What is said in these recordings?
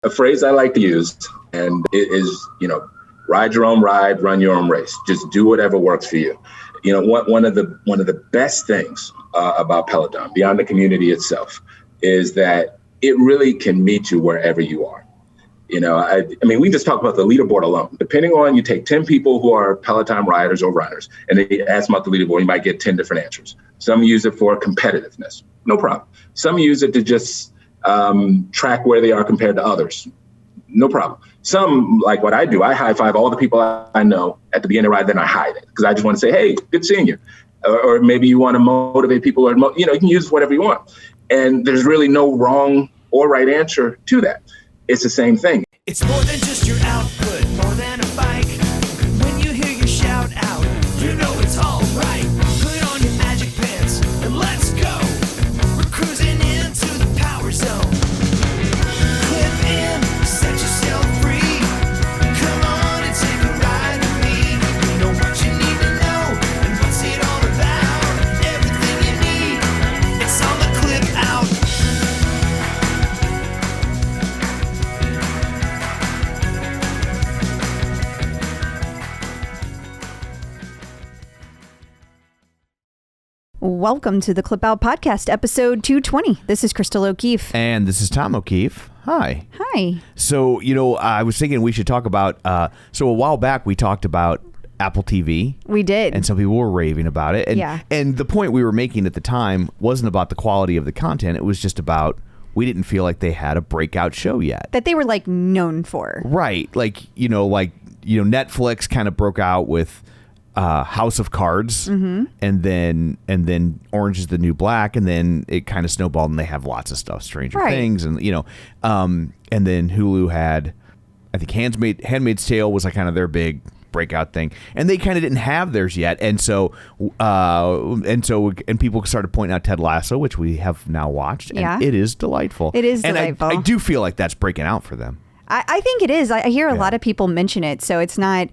A phrase I like to use, and it is, ride your own ride, run your own race. Just do whatever works for you. One of the best things about Peloton, beyond the community itself, is that it really can meet you wherever you are. We just talked about the leaderboard alone. Depending on, you take 10 people who are Peloton riders or runners, and they ask them about the leaderboard, you might get 10 different answers. Some use it for competitiveness. No problem. Some use it to just track where they are compared to others. No problem. Some, like what I do, I high five all the people I know at the beginning of the ride, then I hide it because I just want to say, hey, good seeing you. Or maybe you want to motivate people, or you can use whatever you want. And there's really no wrong or right answer to that. It's the same thing. It's more than just your output, more than a bike. When you hear your shout out, you know it's all right. Put on your magic pants and let's go. We're cruising into the power zone. Clip in, set yourself free. Come on and take a ride with me. You know what you need to know and what's it all about. Everything you need, it's on the Clip Out. Welcome to the Clip Out Podcast, episode 220. This is Crystal O'Keefe. And this is Tom O'Keefe. Hi. Hi. So, I was thinking we should talk about, so a while back we talked about Apple TV. We did. And some people were raving about it. And, yeah. And the point we were making at the time wasn't about the quality of the content. It was just about, we didn't feel like they had a breakout show yet. That they were known for. Right. Netflix kind of broke out with House of Cards, mm-hmm. and then Orange is the New Black, and then it kind of snowballed, and they have lots of stuff, Stranger Things, and and then Hulu had, I think, Handmaid's Tale was kind of their big breakout thing, and they kind of didn't have theirs yet, and people started pointing out Ted Lasso, which we have now watched, and it is delightful. It is delightful. I do feel like that's breaking out for them. I think it is. I hear a lot of people mention it, so it's not.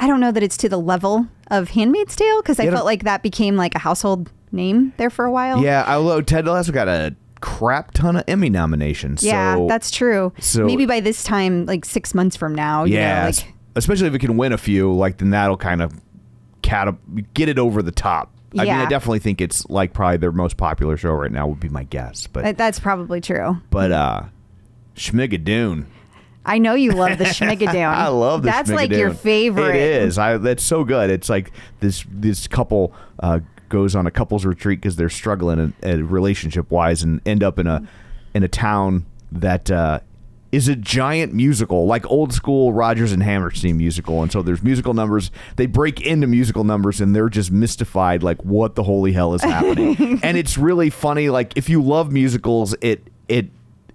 I don't know that it's to the level of Handmaid's Tale, because I felt like that became a household name there for a while. Yeah, although Ted Lasso got a crap ton of Emmy nominations. Yeah, so, that's true. So maybe by this time, 6 months from now, especially if it can win a few, then that'll kind of get it over the top. I mean, I definitely think it's probably their most popular show right now would be my guess. But that's probably true. But Schmigadoon. I know you love the Schmigadoon. I love the That's Schmigadoon. your favorite. It is. That's so good. It's this couple goes on a couples retreat because they're struggling relationship wise, and end up in a town that is a giant musical, like old school Rodgers and Hammerstein musical. And so there's musical numbers. They break into musical numbers, and they're just mystified, what the holy hell is happening. And it's really funny. If you love musicals,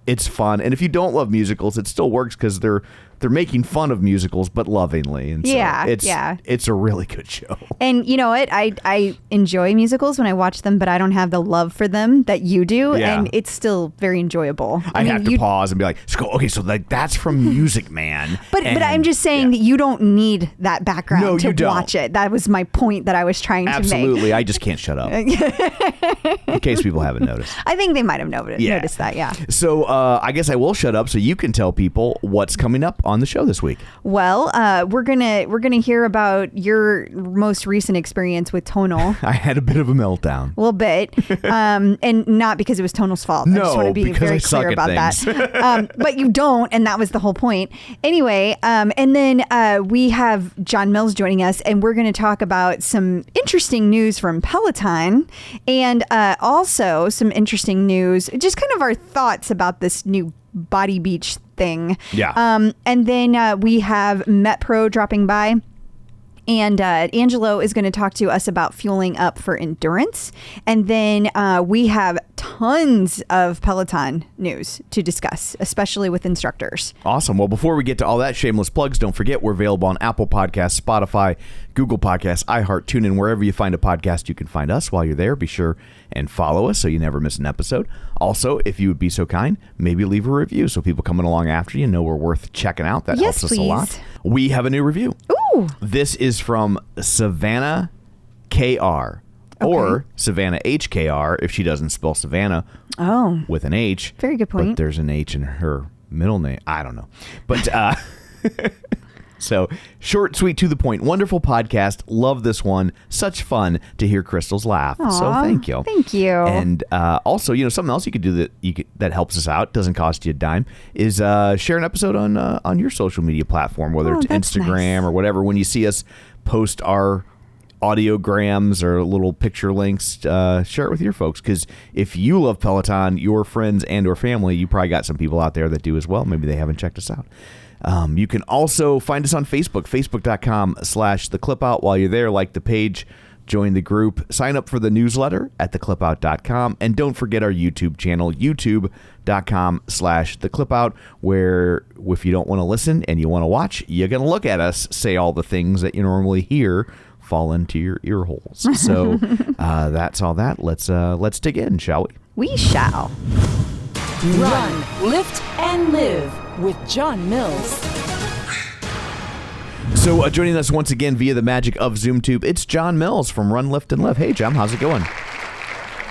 it's fun, and if you don't love musicals, it still works because they're making fun of musicals, but lovingly. And so it's a really good show. And you know what? I enjoy musicals when I watch them, but I don't have the love for them that you do, and it's still very enjoyable. I have to pause and be like, okay, so that's from Music Man. But I'm just saying that you don't need that background to watch it. That was my point that I was trying to make. Absolutely, I just can't shut up. In case people haven't noticed. I think they might have noticed that, yeah. So I guess I will shut up so you can tell people what's coming up on the show this week. Well, we're gonna hear about your most recent experience with Tonal. I had a bit of a meltdown. A little bit, and not because it was Tonal's fault. No, I just want to be very clear about that. But you don't, and that was the whole point. Anyway, and then we have John Mills joining us, and we're going to talk about some interesting news from Peloton, and also some interesting news, just kind of our thoughts about this new BODi Beach thing. Yeah. And then we have MetPro dropping by. And Angelo is going to talk to us about fueling up for endurance. And then we have tons of Peloton news to discuss, especially with instructors. Awesome. Well, before we get to all that, shameless plugs, don't forget we're available on Apple Podcasts, Spotify, Google Podcasts, iHeart, TuneIn, wherever you find a podcast, you can find us. While you're there, be sure and follow us so you never miss an episode. Also, if you would be so kind, maybe leave a review so people coming along after you know we're worth checking out. That helps us a lot. We have a new review. Ooh. This is from Savannah KR. Or Savannah HKR if she doesn't spell Savannah with an H. Very good point. But there's an H in her middle name. I don't know. But so short, sweet, to the point. Wonderful podcast. Love this one. Such fun to hear Crystal's laugh. Aww, so thank you. Thank you. And also, something else you could do that helps us out, doesn't cost you a dime, is share an episode on your social media platform, whether it's Instagram or whatever. When you see us post our audiograms or little picture links, share it with your folks, because if you love Peloton, your friends and or family, you probably got some people out there that do as well. Maybe they haven't checked us out. You can also find us on Facebook, facebook.com/theclipout. While you're there, like the page, join the group, sign up for the newsletter at theclipout.com, and don't forget our YouTube channel, youtube.com/theclipout, where if you don't want to listen and you want to watch, you're going to look at us say all the things that you normally hear fall into your ear holes. So that's all that. Let's dig in, shall we? We shall. Run, lift, and live with John Mills. So joining us once again via the magic of ZoomTube, it's John Mills from Run, Lift, and Live. Hey, John, how's it going?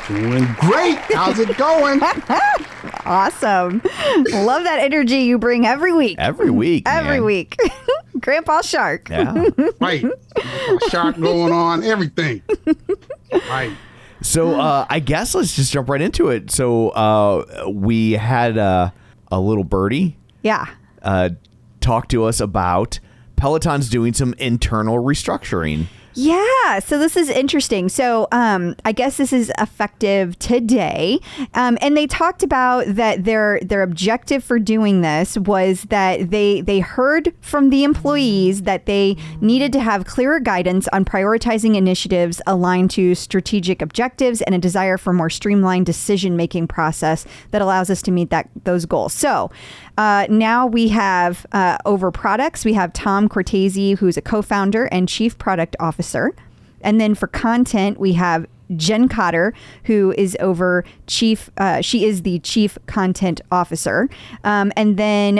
Doing great. How's it going? Awesome. Love that energy you bring every week. Every week. Every man. week. Grandpa Shark. Yeah. Right. Shark going on, everything. Right. So I guess let's just jump right into it. So we had a little birdie Yeah. talk to us about Peloton's doing some internal restructuring. Yeah, so this is interesting. So I guess this is effective today. And they talked about that their objective for doing this was that they heard from the employees that they needed to have clearer guidance on prioritizing initiatives aligned to strategic objectives and a desire for more streamlined decision-making process that allows us to meet those goals. So now we have over products, we have Tom Cortese, who's a co-founder and chief product officer. And then for content, we have Jenn Cotter, who is over she is the chief content officer. And then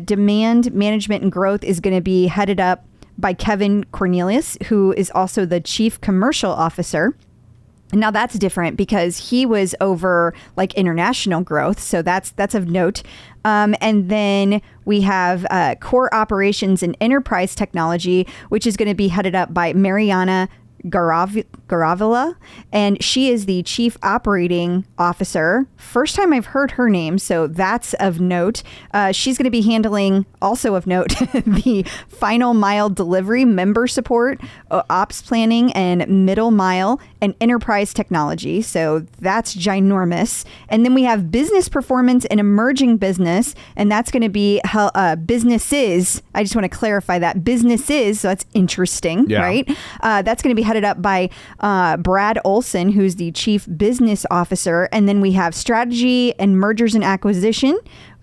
demand management and growth is going to be headed up by Kevin Cornelius, who is also the chief commercial officer. Now that's different because he was over like international growth. So that's of note. And then we have core operations and enterprise technology, which is going to be headed up by Mariana Garavilla, and she is the chief operating officer. First time I've heard her name, so that's of note. She's going to be handling, also of note, the final mile delivery, member support, ops planning, and middle mile, and enterprise technology. So that's ginormous. And then we have business performance and emerging business, and that's going to be businesses. I just want to clarify that businesses. So that's interesting, right? That's going to be headed up by Brad Olson, who's the chief business officer. And then we have strategy and mergers and acquisition.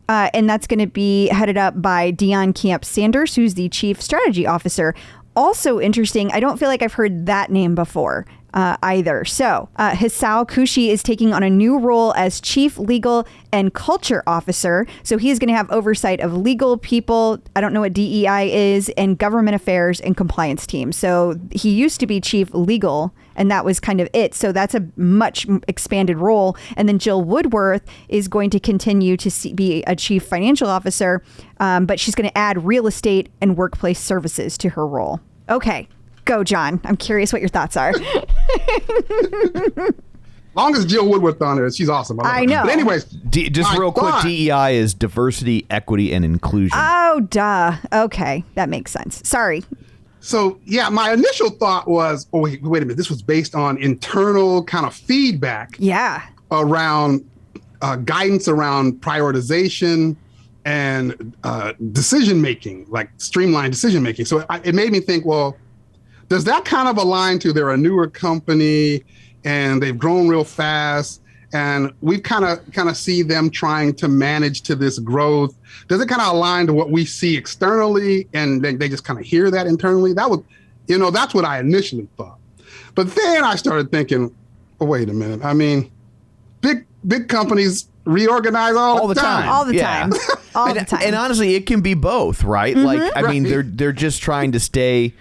And that's going to be headed up by Dion Camp Sanders, who's the chief strategy officer. Also interesting, I don't feel like I've heard that name before either. So Hisao Kushi is taking on a new role as chief legal and culture officer. So he is going to have oversight of legal people. I don't know what DEI is, and government affairs and compliance team. So he used to be chief legal, and that was kind of it. So that's a much expanded role. And then Jill Woodworth is going to continue to be a chief financial officer, but she's going to add real estate and workplace services to her role. Okay. Go, John. I'm curious what your thoughts are. Long as Jill Woodworth on there, she's awesome. I know. But anyways, just real quick, DEI is diversity, equity, and inclusion. Oh, duh. Okay. That makes sense. Sorry. So, yeah, my initial thought was, wait a minute. This was based on internal kind of feedback. Yeah. Around guidance around prioritization and decision-making, like streamlined decision-making. So it made me think, well, does that kind of align to they're a newer company and they've grown real fast and we've kind of see them trying to manage to this growth? Does it kind of align to what we see externally and they just kind of hear that internally? That was, that's what I initially thought. But then I started thinking, wait a minute. I mean, big companies reorganize all the time. All the time. All the time. And honestly, it can be both, right? Mm-hmm. Like, I mean, they're just trying to stay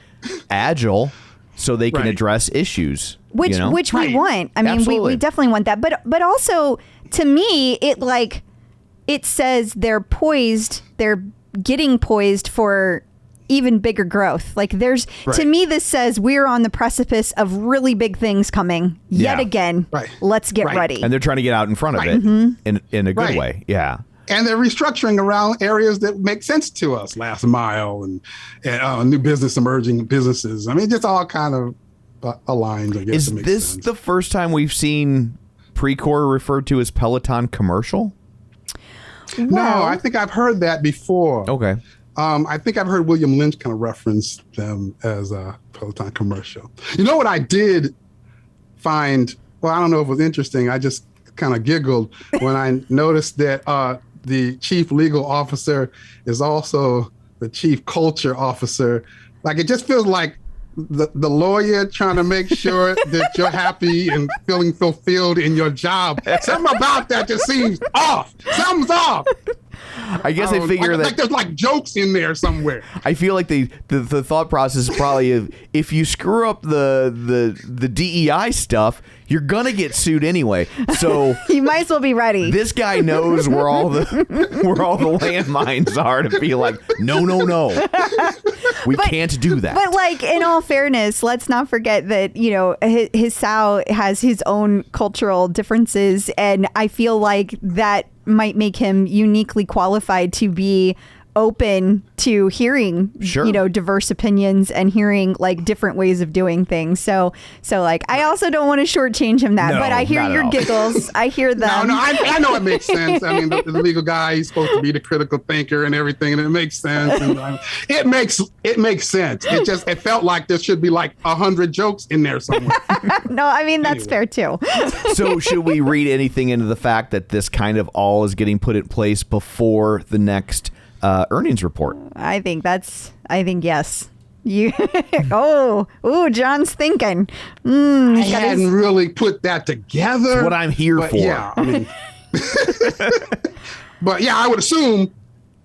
agile so they can address issues. Which we want. I mean, we definitely want that. But also, to me, it it says they're getting poised for even bigger growth. Like to me, this says we're on the precipice of really big things coming yet again. Right. Let's get ready. And they're trying to get out in front of it in a good way. Yeah. And they're restructuring around areas that make sense to us, last mile and new business, emerging businesses. I mean, just all kind of aligned, I guess. Is this the first time we've seen Precor referred to as Peloton commercial? No, I think I've heard that before. Okay. I think I've heard William Lynch kind of reference them as a Peloton commercial. You know what I did find? Well, I don't know if it was interesting. I just kind of giggled when I noticed that the chief legal officer is also the chief culture officer. Like, it just feels like the lawyer trying to make sure that you're happy and feeling fulfilled in your job. Something about that just seems off. Something's off. I guess I figure that like there's like jokes in there somewhere. I feel like the thought process is probably if you screw up the DEI stuff, you're gonna get sued anyway. So you might as well be ready. This guy knows where all the landmines are to be like, no, we can't do that. But like, in all fairness, let's not forget that his Sal has his own cultural differences, and I feel like that might make him uniquely qualified to be open to hearing diverse opinions and hearing like different ways of doing things. So like, I also don't want to shortchange him that, but I hear your giggles. I hear them. No, I know it makes sense. I mean, the legal guy, he's supposed to be the critical thinker and everything, and it makes sense. And it makes sense. It felt like there should be like 100 jokes in there somewhere. No, I mean, that's fair too. So should we read anything into the fact that this kind of all is getting put in place before the next earnings report? I think yes. You John's thinking. I hadn't really put that together. That's what I'm here for. Yeah, I mean, but yeah, I would assume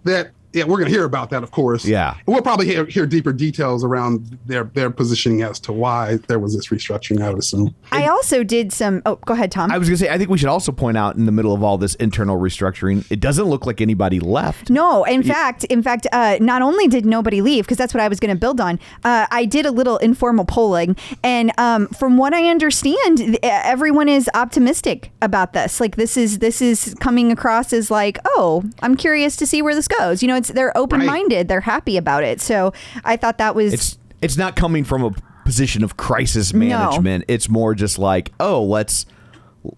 that we're going to hear about that, of course. Yeah, we'll probably hear deeper details around their positioning as to why there was this restructuring, I would assume. I also did some. Oh, go ahead, Tom. I was going to say, I think we should also point out, in the middle of all this internal restructuring, it doesn't look like anybody left. No, in fact, not only did nobody leave, because that's what I was going to build on. I did a little informal polling, and from what I understand, everyone is optimistic about this. Like, this is coming across as like, oh, I'm curious to see where this goes. They're open-minded. Right. They're happy about it. So I thought that was... It's not coming from a position of crisis management. No. It's more just like, oh, let's,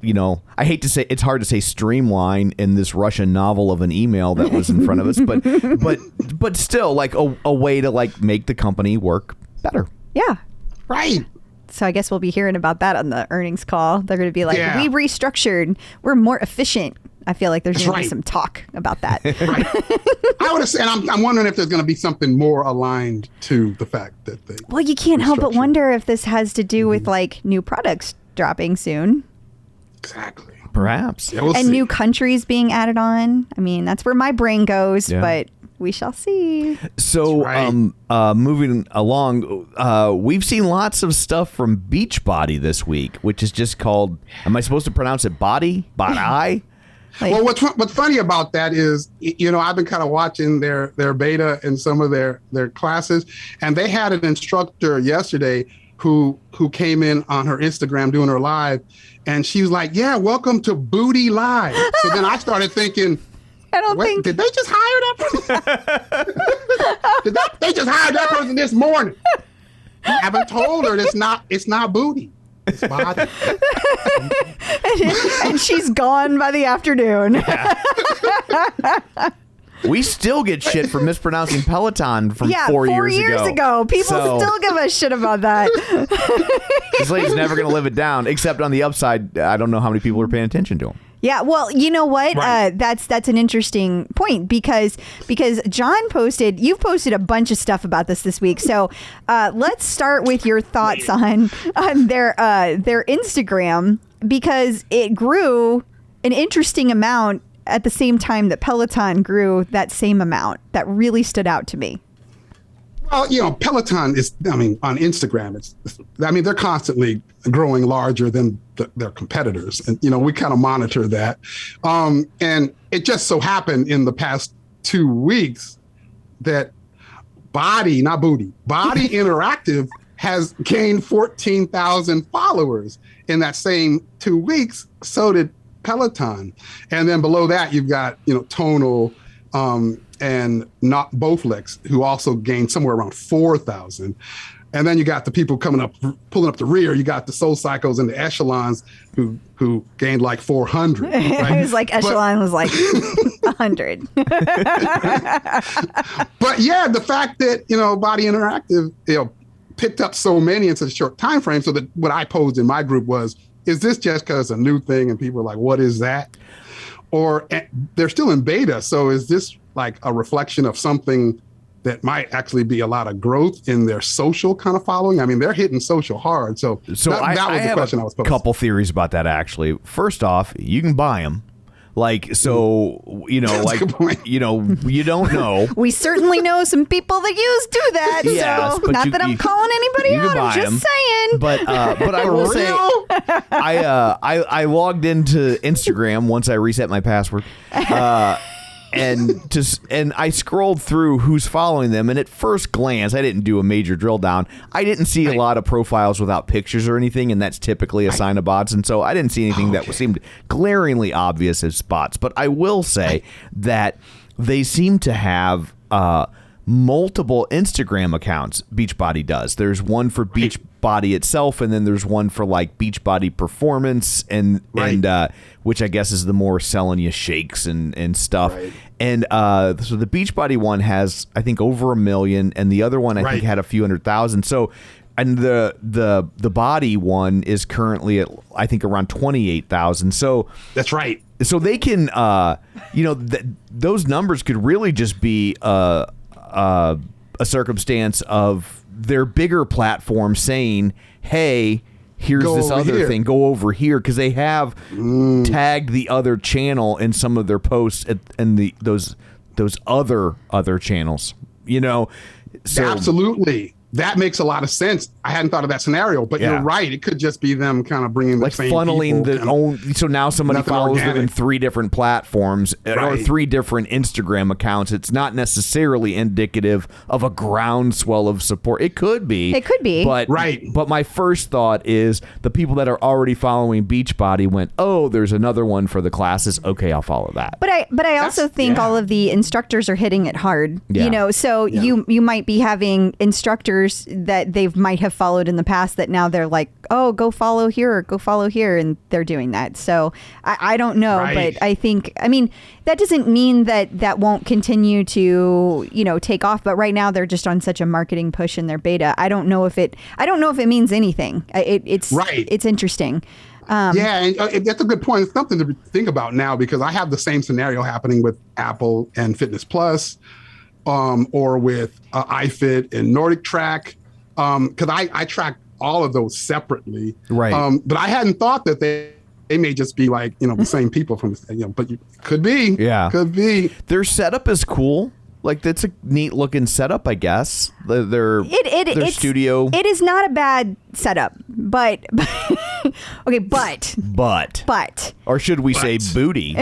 I hate to say, it's hard to say streamline in this Russian novel of an email that was in front of us, but still, like a way to like make the company work better. Yeah. Right. So I guess we'll be hearing about that on the earnings call. They're going to be like, we restructured. We're more efficient. I feel like there's going to be some talk about that. Right. I would have said, I'm wondering if there's going to be something more aligned to the fact that they. Well, you can't help but wonder if this has to do with like new products dropping soon. Exactly. Perhaps. Yeah, we'll and see. New countries being added on. I mean, that's where my brain goes, but we shall see. So, moving along, we've seen lots of stuff from Beachbody this week, which is just called, am I supposed to pronounce it BODi? Well, what's funny about that is, I've been kind of watching their beta and some of their classes, and they had an instructor yesterday who came in on her Instagram doing her live, and she was like, "Yeah, welcome to BODi Live." So then I started thinking, did they just hire that person? They just hired that person this morning. I haven't told her it's not BODi. It's BODi. And she's gone by the afternoon. We still get shit for mispronouncing Peloton from 4 years ago. People still give a shit about that. This lady's never going to live it down, except on the upside, I don't know how many people are paying attention to him. Yeah, well, you know what? Right. That's an interesting point because John you've posted a bunch of stuff about this week. So let's start with your thoughts on their Instagram, because it grew an interesting amount at the same time that Peloton grew that same amount. That really stood out to me. Well, Peloton is, on Instagram, they're constantly growing larger than their competitors. And, we kind of monitor that. And it just so happened in the past 2 weeks that BODi Interactive has gained 14,000 followers in that same 2 weeks. So Peloton. And then below that, you've got, Tonal and not Bowflex, who also gained somewhere around 4,000. And then you got the people pulling up the rear. You got the Soul Cycles and the Echelons who gained like 400. Right? It was like Echelon was like 100. But yeah, the fact that, BODi Interactive, picked up so many in such a short time frame. So that what I posed in my group was, is this just because it's a new thing and people are like, what is that? Or they're still in beta. So is this like a reflection of something that might actually be a lot of growth in their social kind of following? I mean, they're hitting social hard. So that was the question I was posing. A couple theories about that, actually. First off, you can buy them. Like, so, you don't know. We certainly know some people that do that. Yes, so not that I'm calling anybody out. I'm just saying. But I will say, I logged into Instagram once I reset my password. And I scrolled through who's following them, and at first glance, I didn't do a major drill down. I didn't see a lot of profiles without pictures or anything, and that's typically a sign of bots. And so I didn't see anything that seemed glaringly obvious as bots. But I will say that they seem to have multiple Instagram accounts. Beachbody does. There's one for Beachbody itself, and then there's one for like Beachbody Performance, and which I guess is the more selling you shakes and stuff. Right. And so the Beachbody one has, I think, over 1 million, and the other one I think had a few 100,000. So, and the BODi one is currently at, I think, around 28,000. So that's right. So they can, those numbers could really just be a circumstance of their bigger platform saying, hey, here's this other thing, go over here, because they have tagged the other channel in some of their posts and those other channels, So absolutely. That makes a lot of sense. I hadn't thought of that scenario, but you're right. It could just be them kind of bringing the same funneling people, so now somebody follows them in 3 different platforms or 3 different Instagram accounts. It's not necessarily indicative of a groundswell of support. It could be. But But my first thought is the people that are already following Beachbody went, oh, there's another one for the classes. Okay, I'll follow that. But I also think all of the instructors are hitting it hard. Yeah. You might be having instructors that they might have followed in the past that now they're like, oh, go follow here or go follow here, and they're doing that. So I don't know, but I think, that doesn't mean that won't continue to, take off. But right now they're just on such a marketing push in their beta. I don't know if it means anything. It's interesting. And that's a good point. It's something to think about now, because I have the same scenario happening with Apple and Fitness Plus. Or with iFit and Nordic Track, because I track all of those separately. Right. But I hadn't thought that they may just be like, the same people from, but could be. Yeah. Could be. Their setup is cool. Like, that's a neat looking setup, I guess. Their studio. It is not a bad setup, but okay, but. Or should we say booty?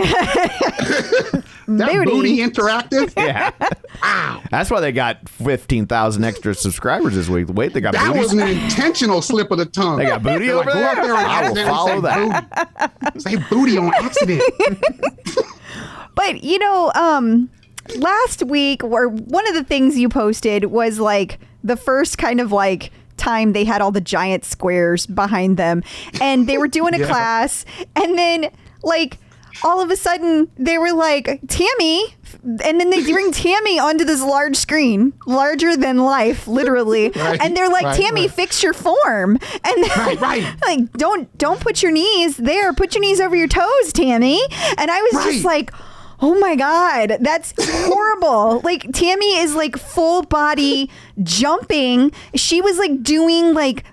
BODi Interactive? Yeah. Wow. That's why they got 15,000 extra subscribers this week. Wait, they got that booties? was an intentional slip of the tongue. They got booty over there? Go out there and I will follow that. Say booty on accident. But, last week, or one of the things you posted was like the first kind of like time they had all the giant squares behind them, and they were doing a class, and then like all of a sudden they were like, Tammy, and then they bring Tammy onto this large screen, larger than life, literally. And they're like, Tammy, fix your form. And like, don't put your knees there. Put your knees over your toes, Tammy. And I was just like, oh my God, that's horrible. Like, Tammy is like full body jumping. She was like doing like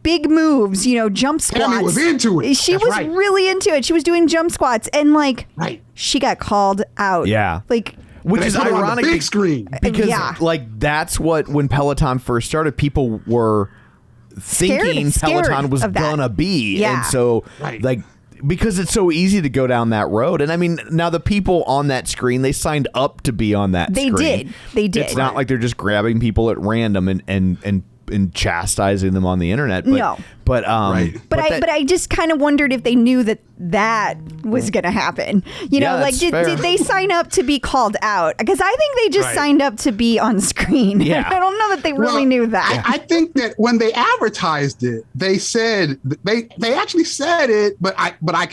big moves, jump squats. Tammy was into it. She was really into it. She was doing jump squats, and like she got called out. Yeah. Like, which is ironic, big screen. Because like that's what, when Peloton first started, people were thinking scared Peloton was of that. gonna be. Yeah. And so like because it's so easy to go down that road. And I mean, now the people on that screen, they signed up to be on that screen. They did. It's not like they're just grabbing people at random and chastising them on the internet. But, No. But I just kind of wondered if they knew that was going to happen. You know, like did they sign up to be called out? Because I think they just signed up to be on screen. Yeah. I don't know that they really knew that. I think that when they advertised it, they said they actually said it, but I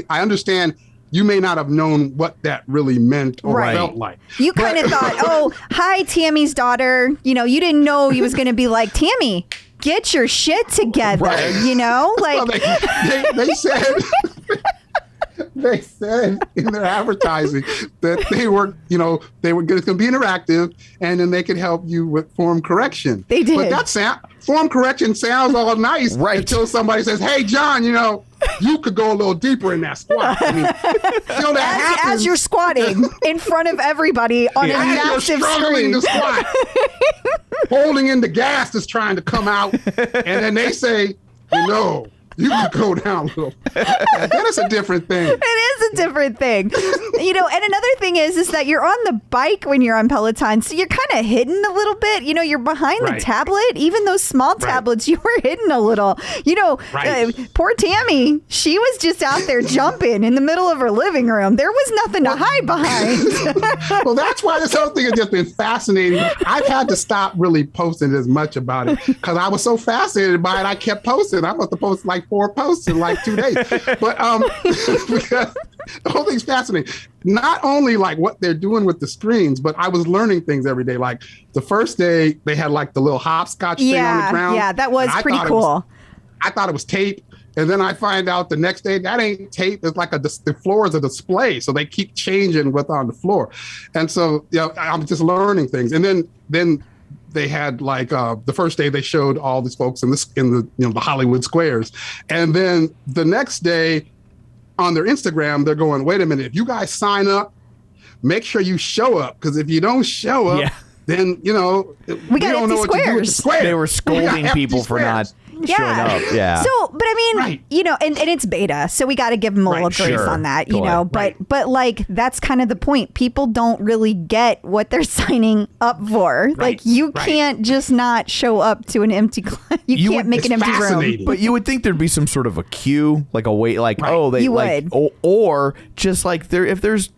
understand. You may not have known what that really meant or felt like. You kind of thought, oh, hi, Tammy's daughter. You know, you didn't know he was going to be like, Tammy, get your shit together. Right. You know, like well, they said. They said in their advertising that they were going to be interactive, and then they could help you with form correction. They did. But form correction sounds all nice until somebody says, "Hey, John, you could go a little deeper in that squat." I mean, as you're squatting in front of everybody on a massive screen, to squat, holding in the gas that's trying to come out, and then they say, you can go down a little. That is a different thing. It is a different thing. And another thing is that you're on the bike when you're on Peloton, so you're kind of hidden a little bit. You're behind the tablet. Even those small tablets, you were hidden a little. Poor Tammy, she was just out there jumping in the middle of her living room. There was nothing to hide behind. Well, that's why this whole thing has just been fascinating. I've had to stop really posting as much about it because I was so fascinated by it. I kept posting. I must have posted like 4 posts in like 2 days. But because the whole thing's fascinating. Not only like what they're doing with the screens, but I was learning things every day. Like the first day they had like the little hopscotch thing on the ground. Yeah, that was pretty cool. I thought it was tape. And then I find out the next day that ain't tape. It's like the floor is a display. So they keep changing what's on the floor. And so I'm just learning things. And then they had like the first day they showed all these folks in the Hollywood squares. And then the next day on their Instagram, they're going, wait a minute, if you guys sign up, make sure you show up. Because if you don't show up, then, we don't know what to do with the square. They were scolding people for not showing up. Yeah. So, but I mean, and it's beta, so we got to give them a little grace on that, but like, that's kind of the point. People don't really get what they're signing up for. Like, you can't just not show up to an empty class. You can't make an empty room. But you would think there'd be some sort of a queue, like a wait, like, you would. Or just like if there's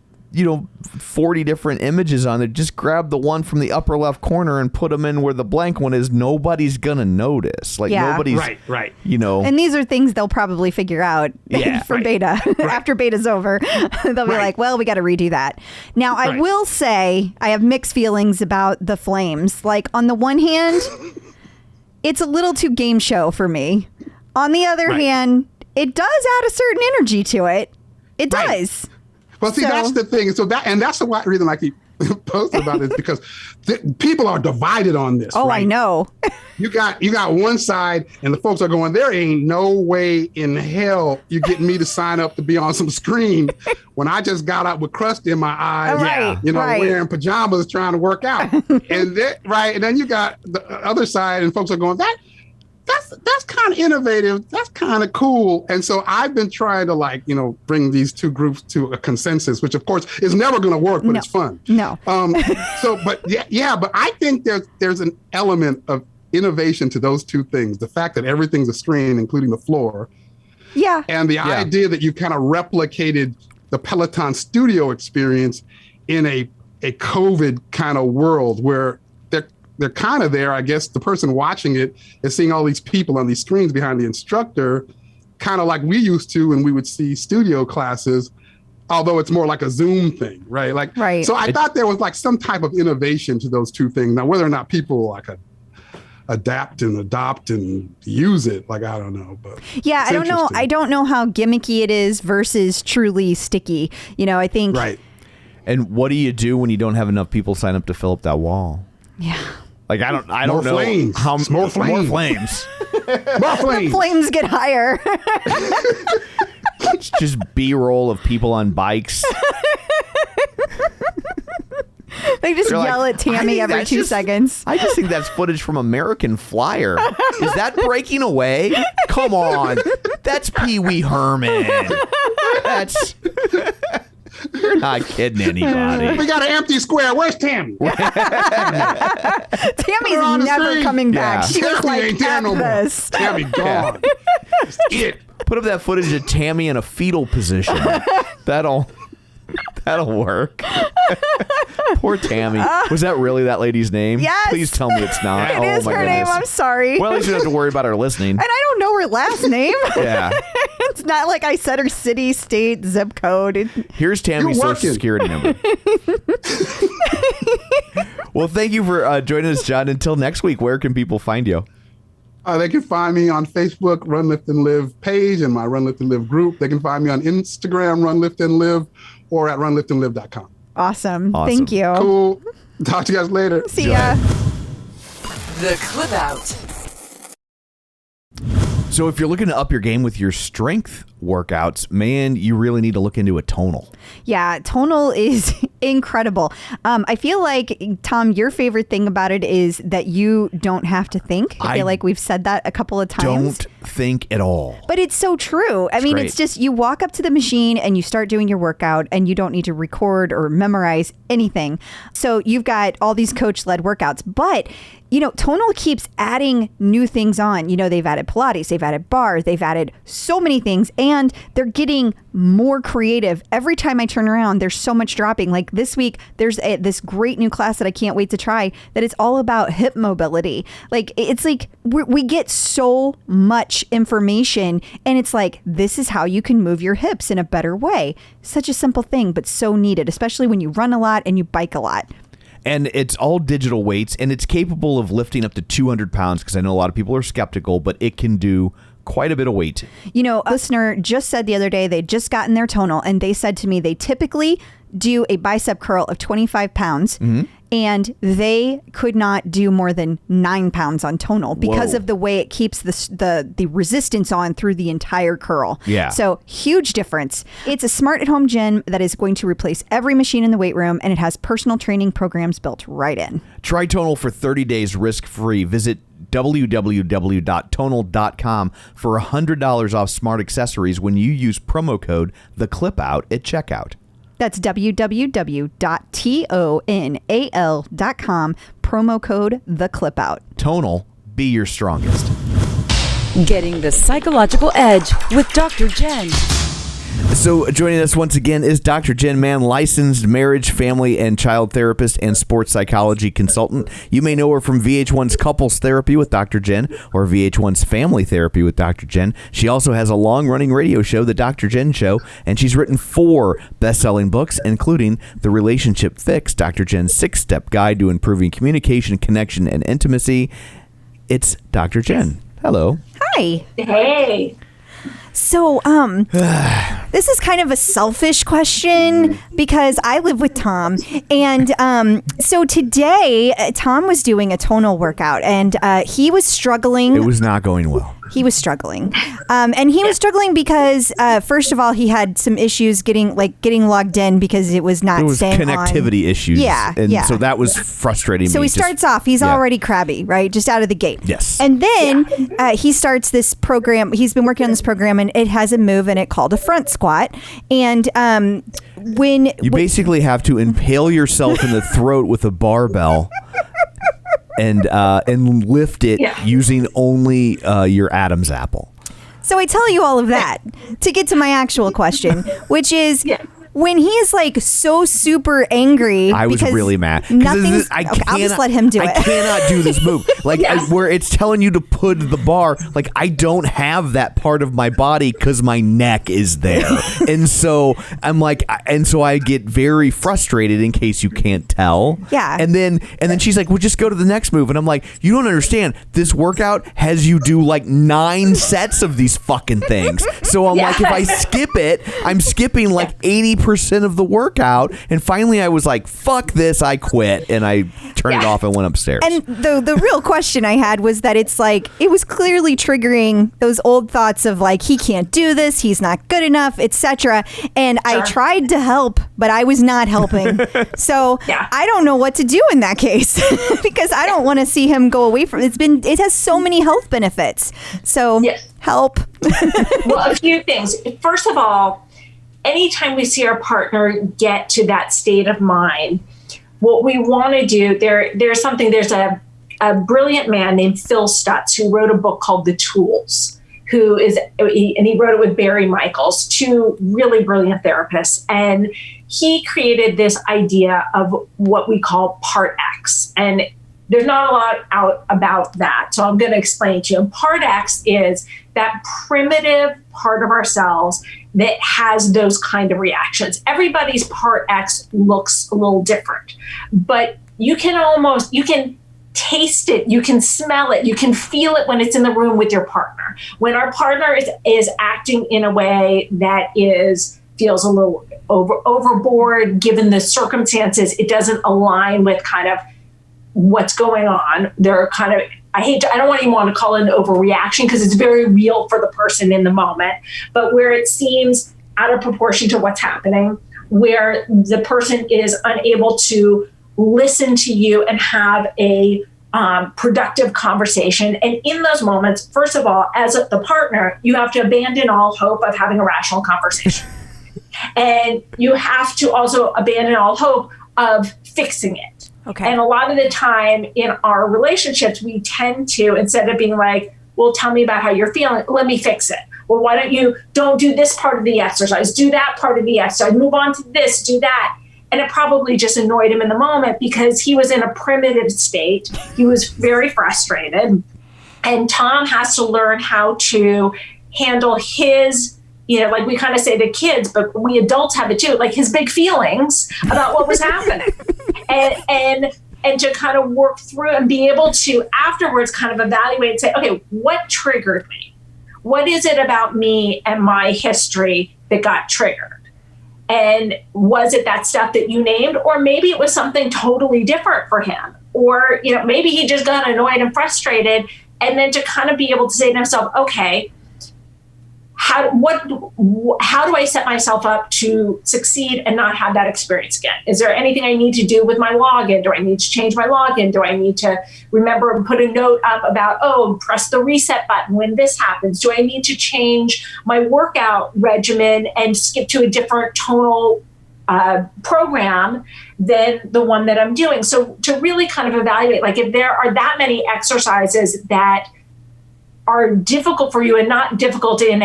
40 different images on there, just grab the one from the upper left corner and put them in where the blank one is. Nobody's gonna notice. Like nobody's right. And these are things they'll probably figure out for beta. After beta's over, they'll be like, well, we got to redo that. Now, I will say I have mixed feelings about the flames. Like, on the one hand, it's a little too game show for me. On the other hand, it does add a certain energy to it. It does. Well, see, that's the thing. So that's the reason I keep posting about it, because people are divided on this. Oh, right? I know. You got one side, and the folks are going, there ain't no way in hell you getting me to sign up to be on some screen when I just got up with crust in my eyes, wearing pajamas trying to work out. And then you got the other side, and folks are going, that's kind of innovative. That's kind of cool. And so I've been trying to bring these two groups to a consensus, which of course is never going to work, but it's fun. No. But I think there's an element of innovation to those two things. The fact that everything's a screen, including the floor. Yeah. And the idea that you kind of replicated the Peloton studio experience in a COVID kind of world where they're kind of there. I guess the person watching it is seeing all these people on these screens behind the instructor, kind of like we used to when we would see studio classes, although it's more like a Zoom thing, right? So I thought there was like some type of innovation to those two things. Now, whether or not people adapt and adopt and use it, I don't know. But I don't know. I don't know how gimmicky it is versus truly sticky. I think. Right. And what do you do when you don't have enough people sign up to fill up that wall? Yeah. Like, I don't know how more flames. More flames. More flames. The flames get higher. It's just B-roll of people on bikes. They just You're yell like, at Tammy every 2 seconds. I just think that's footage from American Flyer. Is that breaking away? Come on. That's Pee Wee Herman. That's... You're not kidding anybody. We got an empty square. Where's Tammy? Tammy's never coming back. Yeah. She was Tammy like, ain't there no more. this. Tammy gone. It. Put up that footage of Tammy in a fetal position. That'll work. Poor Tammy. Was that really that lady's name? Yes. Please tell me it's not. It is my her name. goodness. I'm sorry. Well, at least you don't have to worry about her listening. And I don't know her last name. Yeah. It's not like I said her city, state, zip code. Here's Tammy's You're social working. security number. Well, thank you for joining us, John. Until next week, where can people find you? They can find me on Facebook, Run, Lift, and Live page, and my Run, Lift, and Live group. They can find me on Instagram, Run, Lift, and Live, or at runliftandlive.com. Awesome. Thank you. Cool. Talk to you guys later. See ya. The Clip Out. So if you're looking to up your game with your strength workouts, man, you really need to look into a Tonal. Yeah, Tonal is incredible. I feel like, Tom, your favorite thing about it is that you don't have to think. I feel like we've said that a couple of times. Don't think at all. But it's so true. I mean, great. it's just you walk up to the machine and you start doing your workout and you don't need to record or memorize anything. So you've got all these coach-led workouts. But, you know, Tonal keeps adding new things on. You know, they've added Pilates, they've added bars, they've added so many things, and they're getting more creative. Every time I turn around, there's so much dropping. Like this week, there's this great new class that I can't wait to try that is all about hip mobility. Like, it's like we get so much information, and it's like, this is how you can move your hips in a better way. Such a simple thing, but so needed, especially when you run a lot and you bike a lot. And it's all digital weights, and it's capable of lifting up to 200 pounds, because I know a lot of people are skeptical, but it can do quite a bit of weight. You know, a listener just said the other day they'd just gotten their Tonal, and they said to me they typically do a bicep curl of 25 pounds, and they could not do more than 9 pounds on Tonal because of the way it keeps the resistance on through the entire curl. Yeah. So huge difference. It's a smart at-home gym that is going to replace every machine in the weight room, and it has personal training programs built right in. Try Tonal for 30 days risk-free. Visit www.tonal.com for $100 off smart accessories when you use promo code TheClipOut at checkout. That's www.tonal.com, promo code TheClipOut. Tonal, be your strongest. Getting the psychological edge with Dr. Jenn. So joining us once again is Dr. Jenn Mann, licensed marriage, family, and child therapist and sports psychology consultant. You may know her from VH1's Couples Therapy with Dr. Jenn or VH1's Family Therapy with Dr. Jenn. She also has a long-running radio show, The Dr. Jenn Show, and she's written 4 best-selling books, including The Relationship Fix, Dr. Jenn's 6-step guide to improving communication, connection, and intimacy. It's Dr. Jenn. Hello. Hi. Hey. So, this is kind of a selfish question because I live with Tom. And so today, Tom was doing a Tonal workout and he was struggling. It was not going well. He was struggling. And he was struggling because, first of all, he had some issues getting logged in because it was not staying on. There was connectivity issues. Yeah, And yeah. so that was frustrating So me. he starts off, he's already crabby, right? Just out of the gate. Yes. And then he starts this program. He's been working on this program, and it has a move in it called a front squat. And when You basically have to impale yourself in the throat with a barbell and lift it using only your Adam's apple. So I tell you all of that to get to my actual question, which is when he is like so super angry. I was because really mad. Nothing's. I okay, I'll just let him do it. I cannot do this move. Like where it's telling you to put the bar. Like I don't have that part of my body because my neck is there, and so I'm like, and so I get very frustrated. In case you can't tell. Yeah. And then she's like, well, just go to the next move, and I'm like, you don't understand. This workout has you do like 9 sets of these fucking things. So I'm like, if I skip it, I'm skipping like 80% 80% of the workout. And finally I was like, fuck this, I quit. And I turned it off and went upstairs. And the real question I had was that it's like, it was clearly triggering those old thoughts of like, he can't do this, he's not good enough, etc. And I tried to help, but I was not helping. So I don't know what to do in that case because I don't want to see him go away from it has so many health benefits. So help. Well, a few things. First of all, anytime we see our partner get to that state of mind, what we want to do, there's a brilliant man named Phil Stutz who wrote a book called The Tools, and he wrote it with Barry Michaels, two really brilliant therapists. And he created this idea of what we call Part X. And there's not a lot out about that. So I'm going to explain to you. And Part X is that primitive part of ourselves that has those kind of reactions. Everybody's Part X looks a little different, but you can taste it, you can smell it, you can feel it when it's in the room with your partner. When our partner is acting in a way that feels a little overboard, given the circumstances, it doesn't align with kind of what's going on. They're kind of, I don't even want to call it an overreaction because it's very real for the person in the moment, but where it seems out of proportion to what's happening, where the person is unable to listen to you and have a productive conversation. And in those moments, first of all, as the partner, you have to abandon all hope of having a rational conversation. And you have to also abandon all hope of fixing it. Okay. And a lot of the time in our relationships, we tend to, instead of being like, well, tell me about how you're feeling, let me fix it. Well, why don't do this part of the exercise, do that part of the exercise, move on to this, do that. And it probably just annoyed him in the moment because he was in a primitive state. He was very frustrated. And Tom has to learn how to handle his, like we kind of say to kids, but we adults have it too, like his big feelings about what was happening. And to kind of work through and be able to afterwards kind of evaluate and say, okay, what triggered me? What is it about me and my history that got triggered? And was it that stuff that you named? Or maybe it was something totally different for him. Or, maybe he just got annoyed and frustrated. And then to kind of be able to say to himself, okay, how do I set myself up to succeed and not have that experience again? Is there anything I need to do with my login? Do I need to change my login? Do I need to remember and put a note up about, press the reset button when this happens? Do I need to change my workout regimen and skip to a different tonal program than the one that I'm doing? So to really kind of evaluate, like if there are that many exercises that are difficult for you and not difficult in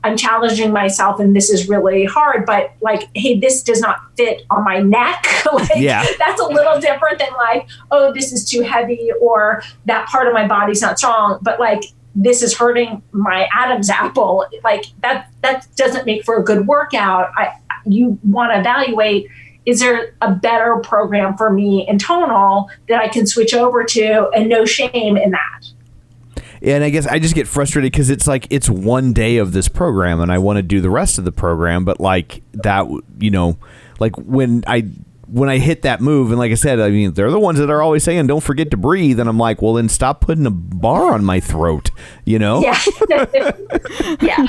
I'm challenging myself and this is really hard, but like, hey, this does not fit on my neck. That's a little different than like, this is too heavy or that part of my body's not strong, but like, this is hurting my Adam's apple. Like that doesn't make for a good workout. You want to evaluate, is there a better program for me in Tonal that I can switch over to, and no shame in that. And I guess I just get frustrated because it's like it's one day of this program and I want to do the rest of the program. But like that, like when I hit that move, and like I said, I mean, they're the ones that are always saying, don't forget to breathe. And I'm like, well, then stop putting a bar on my throat, Yeah. Yeah.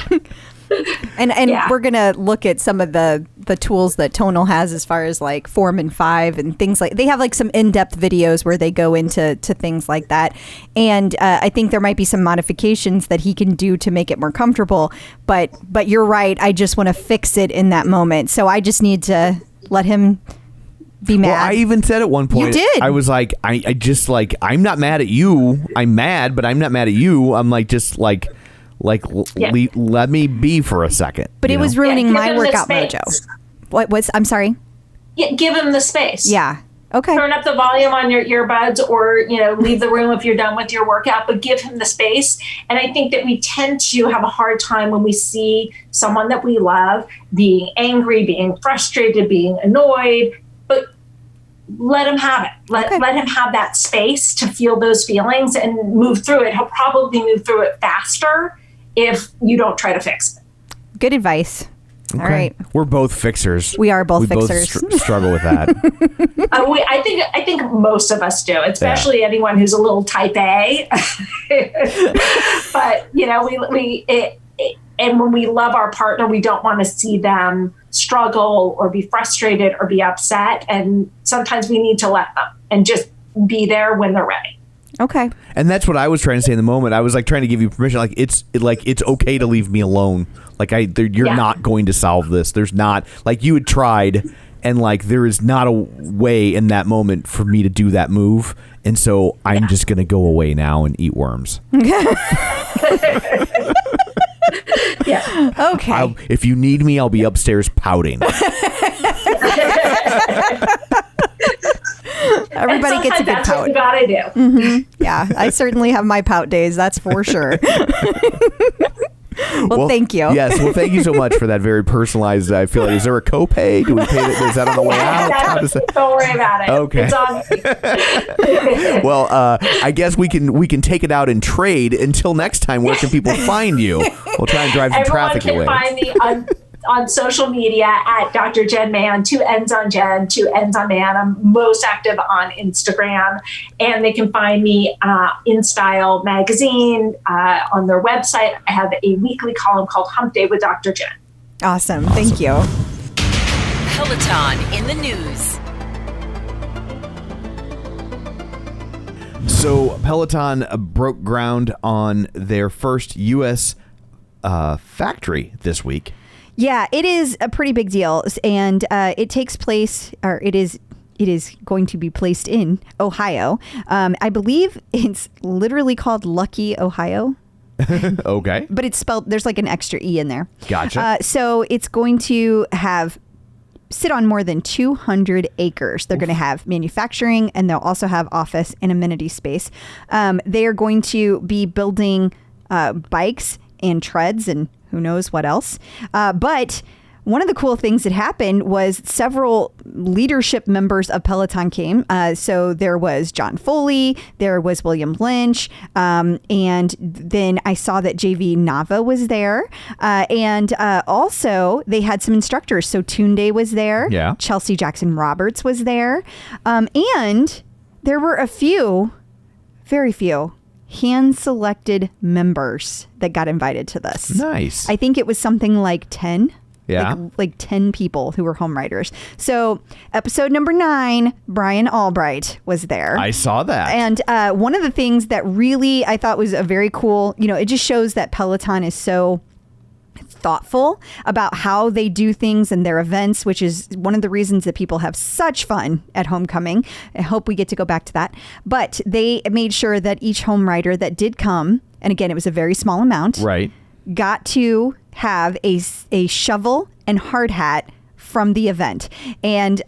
And we're going to look at some of the tools that Tonal has as far as like Form and 5 and things like, they have like some in-depth videos where they go into things like that. And I think there might be some modifications that he can do to make it more comfortable. But you're right. I just want to fix it in that moment. So I just need to let him be mad. Well, I even said at one point, you did. I was like, I just like, I'm not mad at you. I'm mad, but I'm not mad at you. I'm like, just like, let me be for a second. But it was ruining my workout mojo. What was? I'm sorry. Yeah, give him the space. Yeah. Okay. Turn up the volume on your earbuds, or leave the room if you're done with your workout. But give him the space. And I think that we tend to have a hard time when we see someone that we love being angry, being frustrated, being annoyed. But let him have it. Let him have that space to feel those feelings and move through it. He'll probably move through it faster if you don't try to fix it. Good advice. All right. We're both fixers. We are both we fixers. Both struggle with that. I think most of us do, especially anyone who's a little type A. But and when we love our partner, we don't want to see them struggle or be frustrated or be upset. And sometimes we need to let them and just be there when they're ready. Okay. And that's what I was trying to say in the moment. I was like trying to give you permission. Like it's okay to leave me alone. Like you're not going to solve this. There's not, like, you had tried, and like there is not a way in that moment for me to do that move. And so I'm just going to go away now and eat worms. Yeah. Okay. If you need me, I'll be upstairs pouting. Everybody gets a good that's pout. what you gotta do. Mm-hmm. Yeah, I certainly have my pout days. That's for sure. Well, thank you. Yes, well, thank you so much for that very personalized. I feel like, is there a copay? Do we pay that? Is that on the way out? Don't worry about it. Okay. It's on. Well, I guess we can take it out and trade. Until next time, where can people find you? We'll try and drive some traffic away. Everyone can find me on social media at Dr. Jenn Mann, 2 N's on Jenn, 2 N's on Mann. I'm most active on Instagram, and they can find me in Style magazine on their website. I have a weekly column called Hump Day with Dr. Jenn. Awesome. Thank you. Peloton in the news. So Peloton broke ground on their first U.S. Factory this week. Yeah, it is a pretty big deal, and it takes place, or it is going to be placed in Ohio. I believe it's literally called Lucky, Ohio. Okay. But it's spelled, there's like an extra E in there. Gotcha. So it's going to sit on more than 200 acres. They're going to have manufacturing, and they'll also have office and amenity space. They are going to be building bikes and treads and who knows what else. But one of the cool things that happened was several leadership members of Peloton came. So there was John Foley, there was William Lynch, and then I saw that JV Nava was there. And also they had some instructors. So Tunde was there. Yeah. Chelsea Jackson Roberts was there. And there were a few, very few, hand-selected members that got invited to this. Nice. I think it was something like 10. Yeah. Like 10 people who were home writers. So episode number 9, Brian Albright was there. I saw that. And one of the things that really I thought was a very cool, it just shows that Peloton is so thoughtful about how they do things and their events, which is one of the reasons that people have such fun at Homecoming. I hope we get to go back to that. But they made sure that each home writer that did come, and again, it was a very small amount, right, got to have a shovel and hard hat from the event. And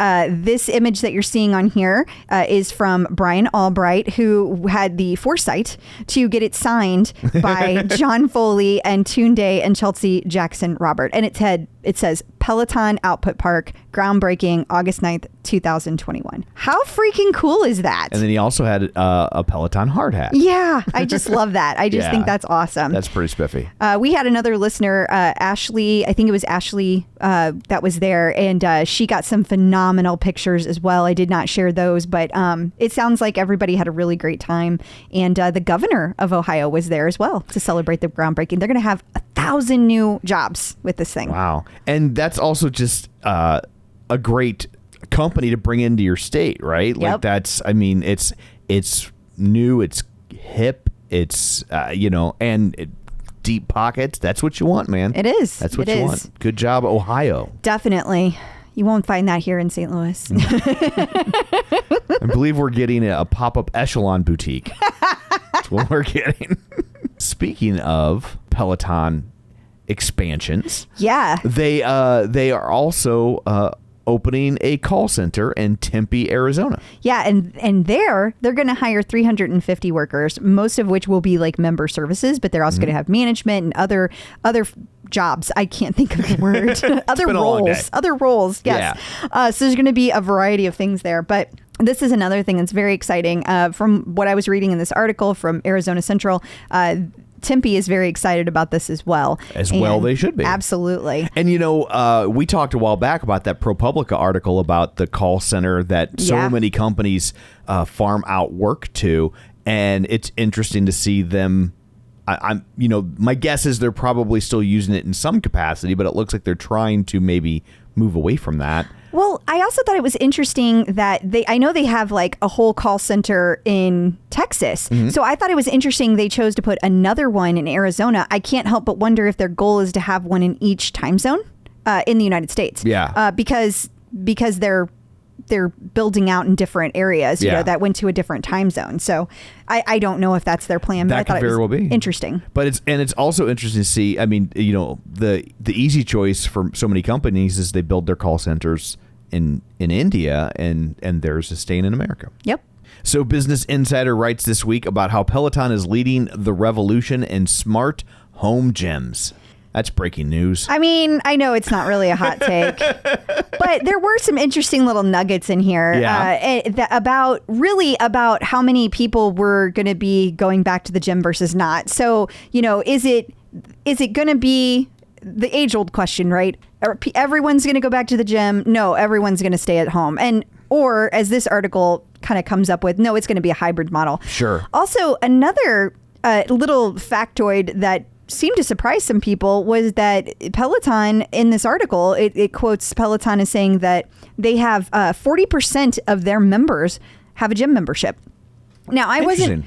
this image that you're seeing on here is from Brian Albright, who had the foresight to get it signed by John Foley and Tunde and Chelsea Jackson Robert. And it says Peloton Output Park, groundbreaking August 9th, 2021. How freaking cool is that? And then he also had a Peloton hard hat. Yeah, I just love that. I just think that's awesome. That's pretty spiffy. We had another listener, Ashley, I think it was Ashley that was there, and she got some phenomenal pictures as well. I did not share those, but it sounds like everybody had a really great time. And the governor of Ohio was there as well to celebrate the groundbreaking. They're going to have 1,000 new jobs with this thing. Wow. And that's also just a great company to bring into your state, right? Yep. Like that's, I mean, it's new, it's hip, it's, and deep pockets. That's what you want, man. It is. That's what you want. Good job, Ohio. Definitely. You won't find that here in St. Louis. I believe we're getting a pop-up Echelon boutique. That's what we're getting. Speaking of Peloton expansions, yeah, they are also opening a call center in Tempe, Arizona. Yeah, and they're going to hire 350 workers, most of which will be like member services, but they're also going to have management and other jobs. I can't think of the word. Other roles. Yes. Yeah. So there's going to be a variety of things there, but this is another thing that's very exciting. From what I was reading in this article from Arizona Central, Tempe is very excited about this as well. Well, they should be. Absolutely. And, we talked a while back about that ProPublica article about the call center that so many companies farm out work to. And it's interesting to see them. My guess is they're probably still using it in some capacity, but it looks like they're trying to maybe move away from that. Well, I also thought it was interesting that I know they have like a whole call center in Texas. Mm-hmm. So I thought it was interesting they chose to put another one in Arizona. I can't help but wonder if their goal is to have one in each time zone in the United States. Yeah. Because they're building out in different areas, that went to a different time zone. So I don't know if that's their plan, but that I thought could very well be interesting. But it's also interesting to see. I mean, the easy choice for so many companies is they build their call centers in India and theirs is staying in America. Yep. So Business Insider writes this week about how Peloton is leading the revolution in smart home gyms. That's breaking news. I mean, I know it's not really a hot take, but there were some interesting little nuggets in here about how many people were going to be going back to the gym versus not. So, is it going to be the age-old question, right? Everyone's going to go back to the gym. No, everyone's going to stay at home. Or as this article kind of comes up with, no, it's going to be a hybrid model. Sure. Also, another little factoid that seemed to surprise some people was that Peloton, in this article, it quotes Peloton as saying that they have 40% of their members have a gym membership. Now, I wasn't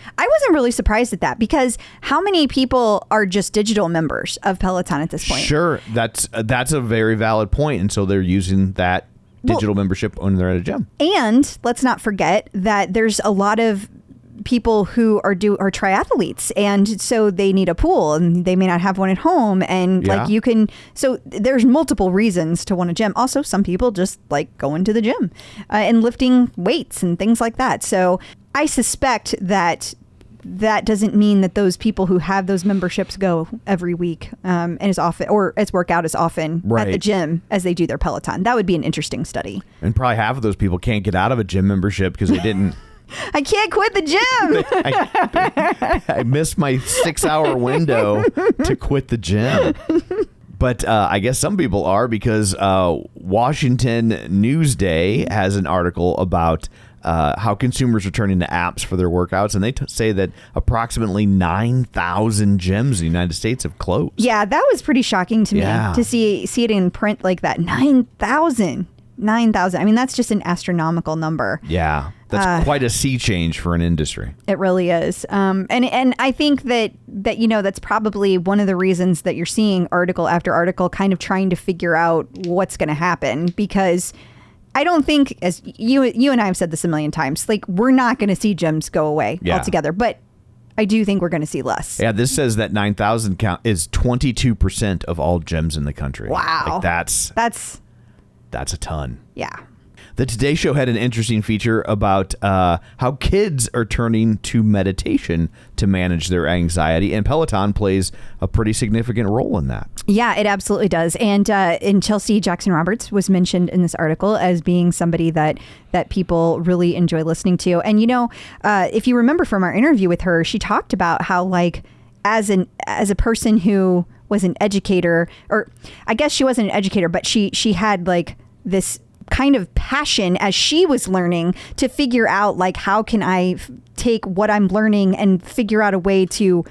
really surprised at that, because how many people are just digital members of Peloton at this point? Sure, that's a very valid point, and so they're using that digital membership when they're at a gym. And let's not forget that there's a lot of people who are triathletes, and so they need a pool, and they may not have one at home, and so there's multiple reasons to want a gym. Also, some people just like going to the gym and lifting weights and things like that. So I suspect that doesn't mean that those people who have those memberships go every week and as often, or as work out as often at the gym as they do their Peloton. That would be an interesting study. And probably half of those people can't get out of a gym membership because they didn't. I can't quit the gym. I missed my 6-hour window to quit the gym. But I guess some people are, because Washington Newsday has an article about how consumers are turning to apps for their workouts, and they say that approximately 9,000 gyms in the United States have closed. Yeah, that was pretty shocking to me to see it in print like that. 9,000. I mean, that's just an astronomical number. Yeah, that's quite a sea change for an industry. It really is. And I think that that's probably one of the reasons that you're seeing article after article kind of trying to figure out what's going to happen, because I don't think, as you and I have said this a million times, like, we're not going to see gyms go away altogether, but I do think we're going to see less. Yeah, this says that 9,000 count is 22% of all gyms in the country. Wow. Like, that's a ton. Yeah. The Today Show had an interesting feature about how kids are turning to meditation to manage their anxiety, and Peloton plays a pretty significant role in that. Yeah, it absolutely does. And Chelsea Jackson Roberts was mentioned in this article as being somebody that people really enjoy listening to. And, if you remember from our interview with her, she talked about how, like, as a person who was an educator, or I guess she wasn't an educator, but she had like this kind of passion as she was learning to figure out, like, how can I take what I'm learning and figure out a way to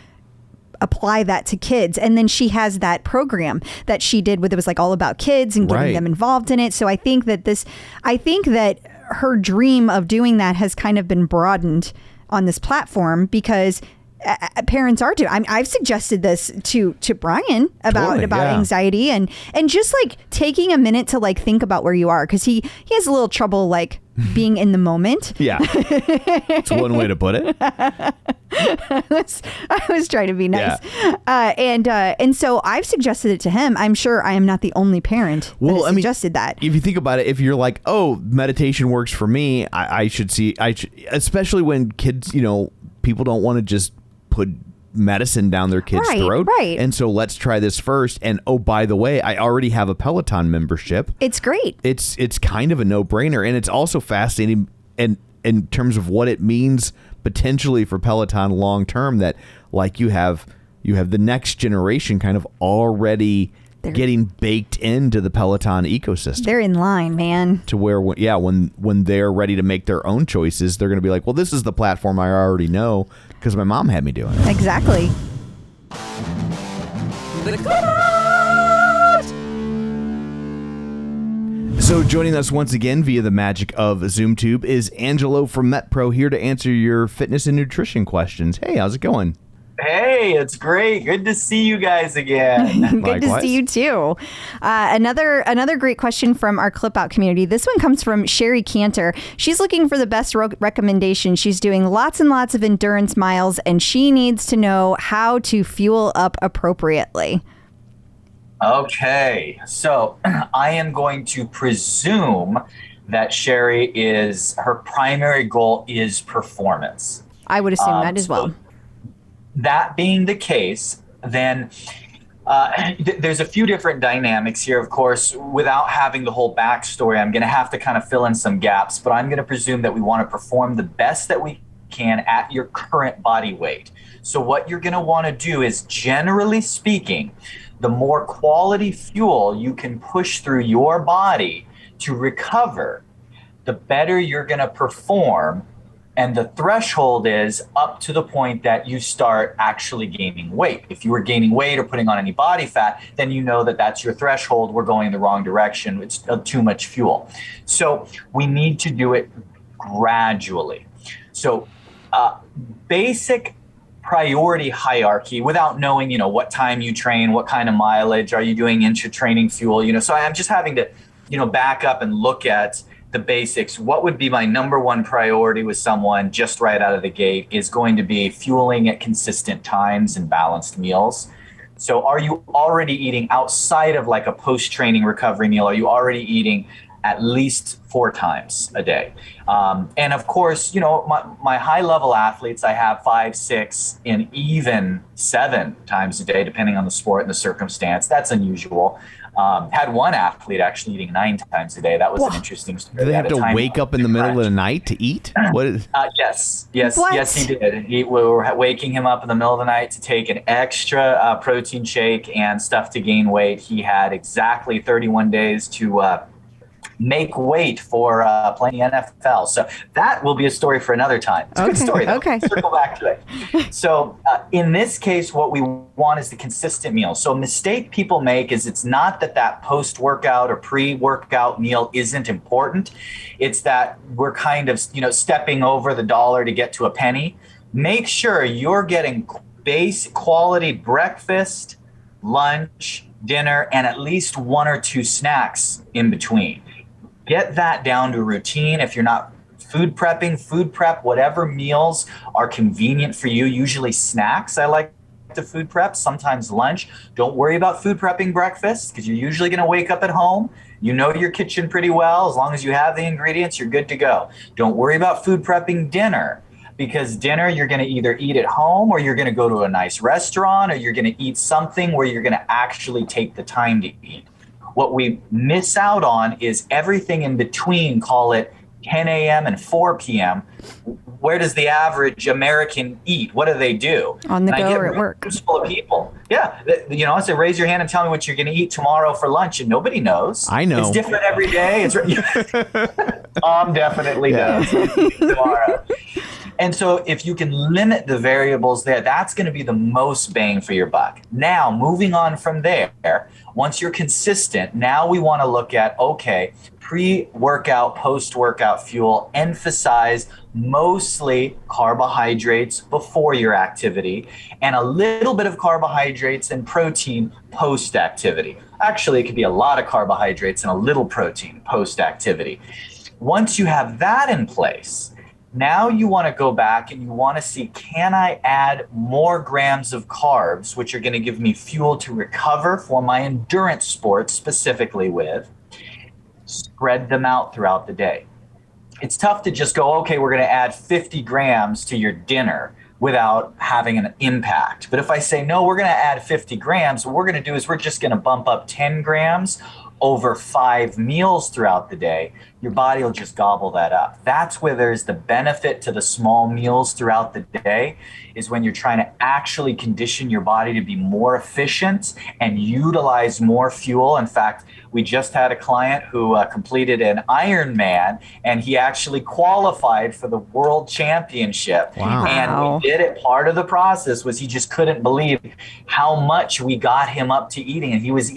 apply that to kids. And then she has that program that she did with, it was like all about kids and getting them involved in it. So I think that her dream of doing that has kind of been broadened on this platform, because parents are doing. I've suggested this to Brian about anxiety and just like taking a minute to like think about where you are, because he has a little trouble like being in the moment. Yeah, it's one way to put it. I was trying to be nice, and so I've suggested it to him. I'm sure I am not the only parent that suggested that. If you think about it, if you're like, oh, meditation works for me, I should especially when kids, people don't want to just put medicine down their kid's throat. Right. And so let's try this first. And oh, by the way, I already have a Peloton membership. It's great. It's kind of a no-brainer. And it's also fascinating in terms of what it means potentially for Peloton long term, that like you have you have the next generation kind of already getting baked into the Peloton ecosystem. They're in line, man. To where, when they're ready to make their own choices, they're going to be like, well, this is the platform I already know because my mom had me doing it. Exactly. So joining us once again via the magic of ZoomTube is Angelo from MetPro, here to answer your fitness and nutrition questions. Hey, how's it going? Hey, it's great. Good to see you guys again. Good to see you too. Another great question from our Clip Out community. This one comes from Sherry Cantor. She's looking for the best recommendation. She's doing lots and lots of endurance miles, and she needs to know how to fuel up appropriately. Okay, so I am going to presume that her primary goal is performance. I would assume that as well. That being the case, then there's a few different dynamics here, of course. Without having the whole backstory, I'm going to have to kind of fill in some gaps, but I'm going to presume that we want to perform the best that we can at your current body weight. So what you're going to want to do is, generally speaking, the more quality fuel you can push through your body to recover, the better you're going to perform. And the threshold is up to the point that you start actually gaining weight. If you were gaining weight or putting on any body fat, then you know that that's your threshold. We're going in the wrong direction. It's too much fuel. So we need to do it gradually. So basic priority hierarchy, without knowing, what time you train, what kind of mileage, are you doing intra-training fuel, so I'm just having to, back up and look at the basics. What would be my number one priority with someone just right out of the gate is going to be fueling at consistent times and balanced meals. So are you already eating outside of like a post-training recovery meal? Are you already eating at least 4 times a day? And of course, my high-level athletes, I have 5, 6, and even 7 times a day, depending on the sport and the circumstance. That's unusual. Had one athlete actually eating 9 times a day. That was an interesting story. Do they have to wake up in the middle of the night to eat? What is? Yes, he did. We were waking him up in the middle of the night to take an extra protein shake and stuff to gain weight. He had exactly 31 days to make weight for playing NFL. So that will be a story for another time. It's a good story, though. Okay. Circle back to it. So in this case, what we want is the consistent meal. So a mistake people make is it's not that post-workout or pre-workout meal isn't important. It's that we're kind of, stepping over the dollar to get to a penny. Make sure you're getting base quality breakfast, lunch, dinner, and at least 1 or 2 snacks in between. Get that down to routine. If you're not food prep, whatever meals are convenient for you, usually snacks. I like to food prep, sometimes lunch. Don't worry about food prepping breakfast because you're usually going to wake up at home. You know your kitchen pretty well. As long as you have the ingredients, you're good to go. Don't worry about food prepping dinner because dinner you're going to either eat at home or you're going to go to a nice restaurant or you're going to eat something where you're going to actually take the time to eat. What we miss out on is everything in between, call it 10 a.m. and 4 p.m. Where does the average American eat? What do they do? On the go or at work. Full of people. Yeah. I say, raise your hand and tell me what you're going to eat tomorrow for lunch. And nobody knows. I know. It's different every day. Tom definitely knows. Tomorrow. And so if you can limit the variables there, that's going to be the most bang for your buck. Now, moving on from there, once you're consistent, now we want to look at, okay, pre-workout, post-workout fuel, emphasize mostly carbohydrates before your activity and a little bit of carbohydrates and protein post-activity. Actually, it could be a lot of carbohydrates and a little protein post-activity. Once you have that in place, now you want to go back and you want to see, can I add more grams of carbs, which are going to give me fuel to recover for my endurance sports specifically with, spread them out throughout the day. It's tough to just go, okay, we're going to add 50 grams to your dinner without having an impact. But if I say, no, we're going to add 50 grams, what we're going to do is we're just going to bump up 10 grams over 5 meals throughout the day your body will just gobble that up. That's where there's the benefit to the small meals throughout the day, is when you're trying to actually condition your body to be more efficient and utilize more fuel. In fact, we just had a client who completed an Ironman, and he actually qualified for the World Championship. Wow. And we did it. Part of the process was he just couldn't believe how much we got him up to eating. And he was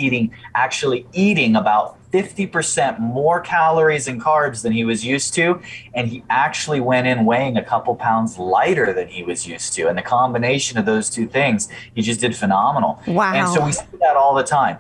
actually eating about 50% more calories and carbs than he was used to. And he actually went in weighing a couple pounds lighter than he was used to. And the combination of those two things, he just did phenomenal. Wow. And so we see that all the time.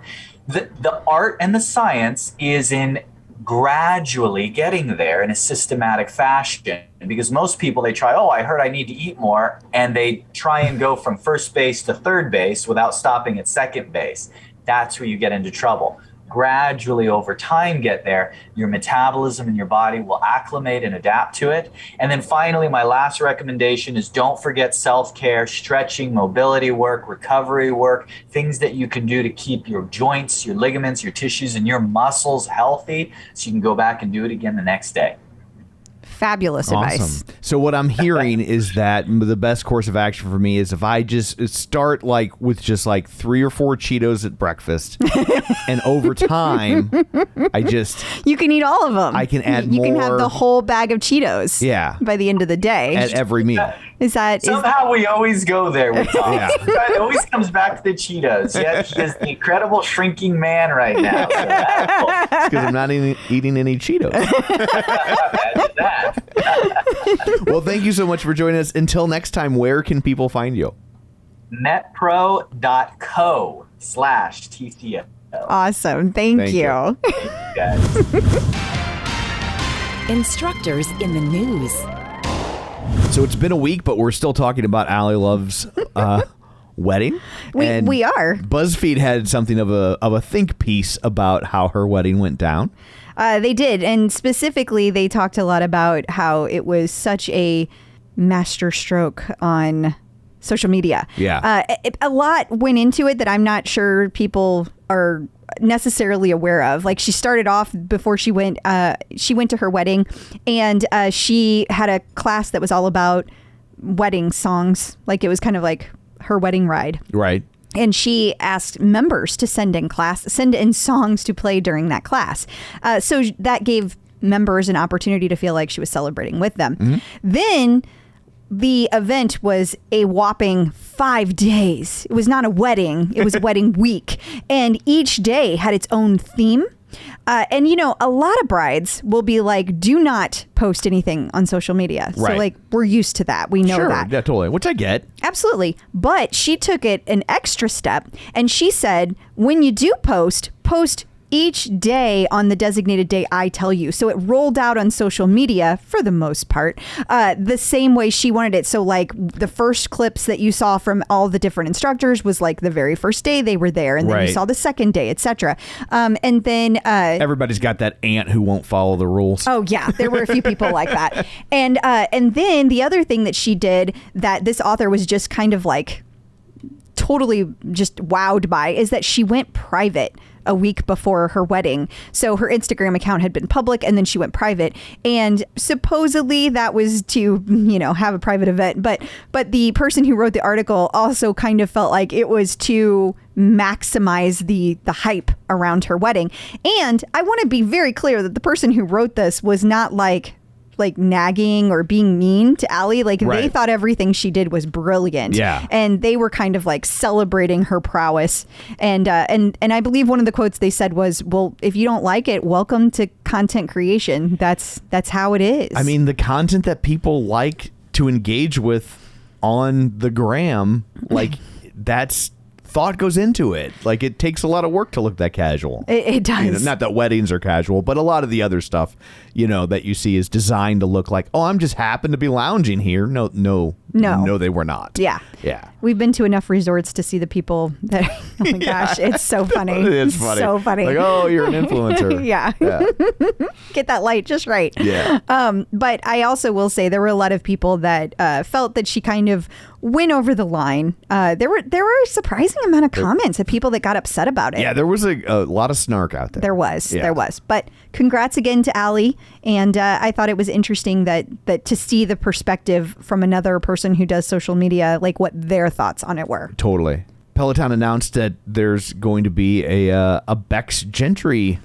The art and the science is in gradually getting there in a systematic fashion, because most people, they try, I heard I need to eat more, and they try and go from first base to third base without stopping at second base. That's where you get into trouble. Gradually over time get there, your metabolism and your body will acclimate and adapt to it. And then finally, my last recommendation is don't forget self-care, stretching, mobility work, recovery work, things that you can do to keep your joints, your ligaments, your tissues, and your muscles healthy so you can go back and do it again the next day. Fabulous advice. So what I'm hearing is that the best course of action for me is if I just start with just 3 or 4 Cheetos at breakfast, and over time, you can eat all of them. I can add more. You can have the whole bag of Cheetos. Yeah. By the end of the day. At every meal. Somehow we always go there with Tom. Yeah. It always comes back to the Cheetos. Yeah, he is the incredible shrinking man right now. It's because I'm not eating any Cheetos. Imagine that. Well, thank you so much for joining us. Until next time, where can people find you? metpro.co/TCO. Awesome. Thank you. Thank you, guys. Instructors in the news. So it's been a week, but we're still talking about Allie Love's wedding. We are. BuzzFeed had something of a think piece about how her wedding went down. They did. And specifically, they talked a lot about how it was such a masterstroke on social media. Yeah. A lot went into it that I'm not sure people are necessarily aware of. Like, she started off before she went to her wedding, and she had a class that was all about wedding songs. Like, it was kind of like her wedding ride. Right. And she asked members to send in songs to play during that class. So that gave members an opportunity to feel like she was celebrating with them. Mm-hmm. Then the event was a whopping 5 days. It was not a wedding. It was a wedding week. And each day had its own theme. And, a lot of brides will be like, do not post anything on social media. Right. So, we're used to that. We know that. Yeah, totally. Which I get. Absolutely. But she took it an extra step, and she said, when you do post each day on the designated day I tell you. So it rolled out on social media for the most part, the same way she wanted it. So the first clips that you saw from all the different instructors was the very first day they were there, and then you saw the second day, etc. And then everybody's got that aunt who won't follow the rules. Oh yeah, there were a few people like that. And then the other thing that she did that this author was just kind of totally just wowed by is that she went private a week before her wedding. So her Instagram account had been public, and then she went private, and supposedly that was to, have a private event. But the person who wrote the article also kind of felt like it was to maximize the hype around her wedding. And I want to be very clear that the person who wrote this was not nagging or being mean to Allie. They thought everything she did was brilliant. Yeah. And they were kind of celebrating her prowess. And I believe one of the quotes they said was, well, if you don't like it, welcome to content creation. That's how it is. I mean, the content that people like to engage with on the gram, that's thought goes into it. It takes a lot of work to look that casual. It does. Not that weddings are casual, but a lot of the other stuff, that you see is designed to look like, oh, I'm just happen to be lounging here. No No. they were not. Yeah. Yeah. We've been to enough resorts to see the people that, oh my gosh, it's so funny. It's funny. So funny. Like, oh, you're an influencer. Yeah. Get that light just right. Yeah. But I also will say there were a lot of people that felt that she kind of went over the line. There were a surprising amount of comments of people that got upset about it. Yeah, there was a lot of snark out there. There was. But congrats again to Allie. And I thought it was interesting that to see the perspective from another person who does social media, like what their thoughts on it were. Totally. Peloton announced that there's going to be a Bex Gentry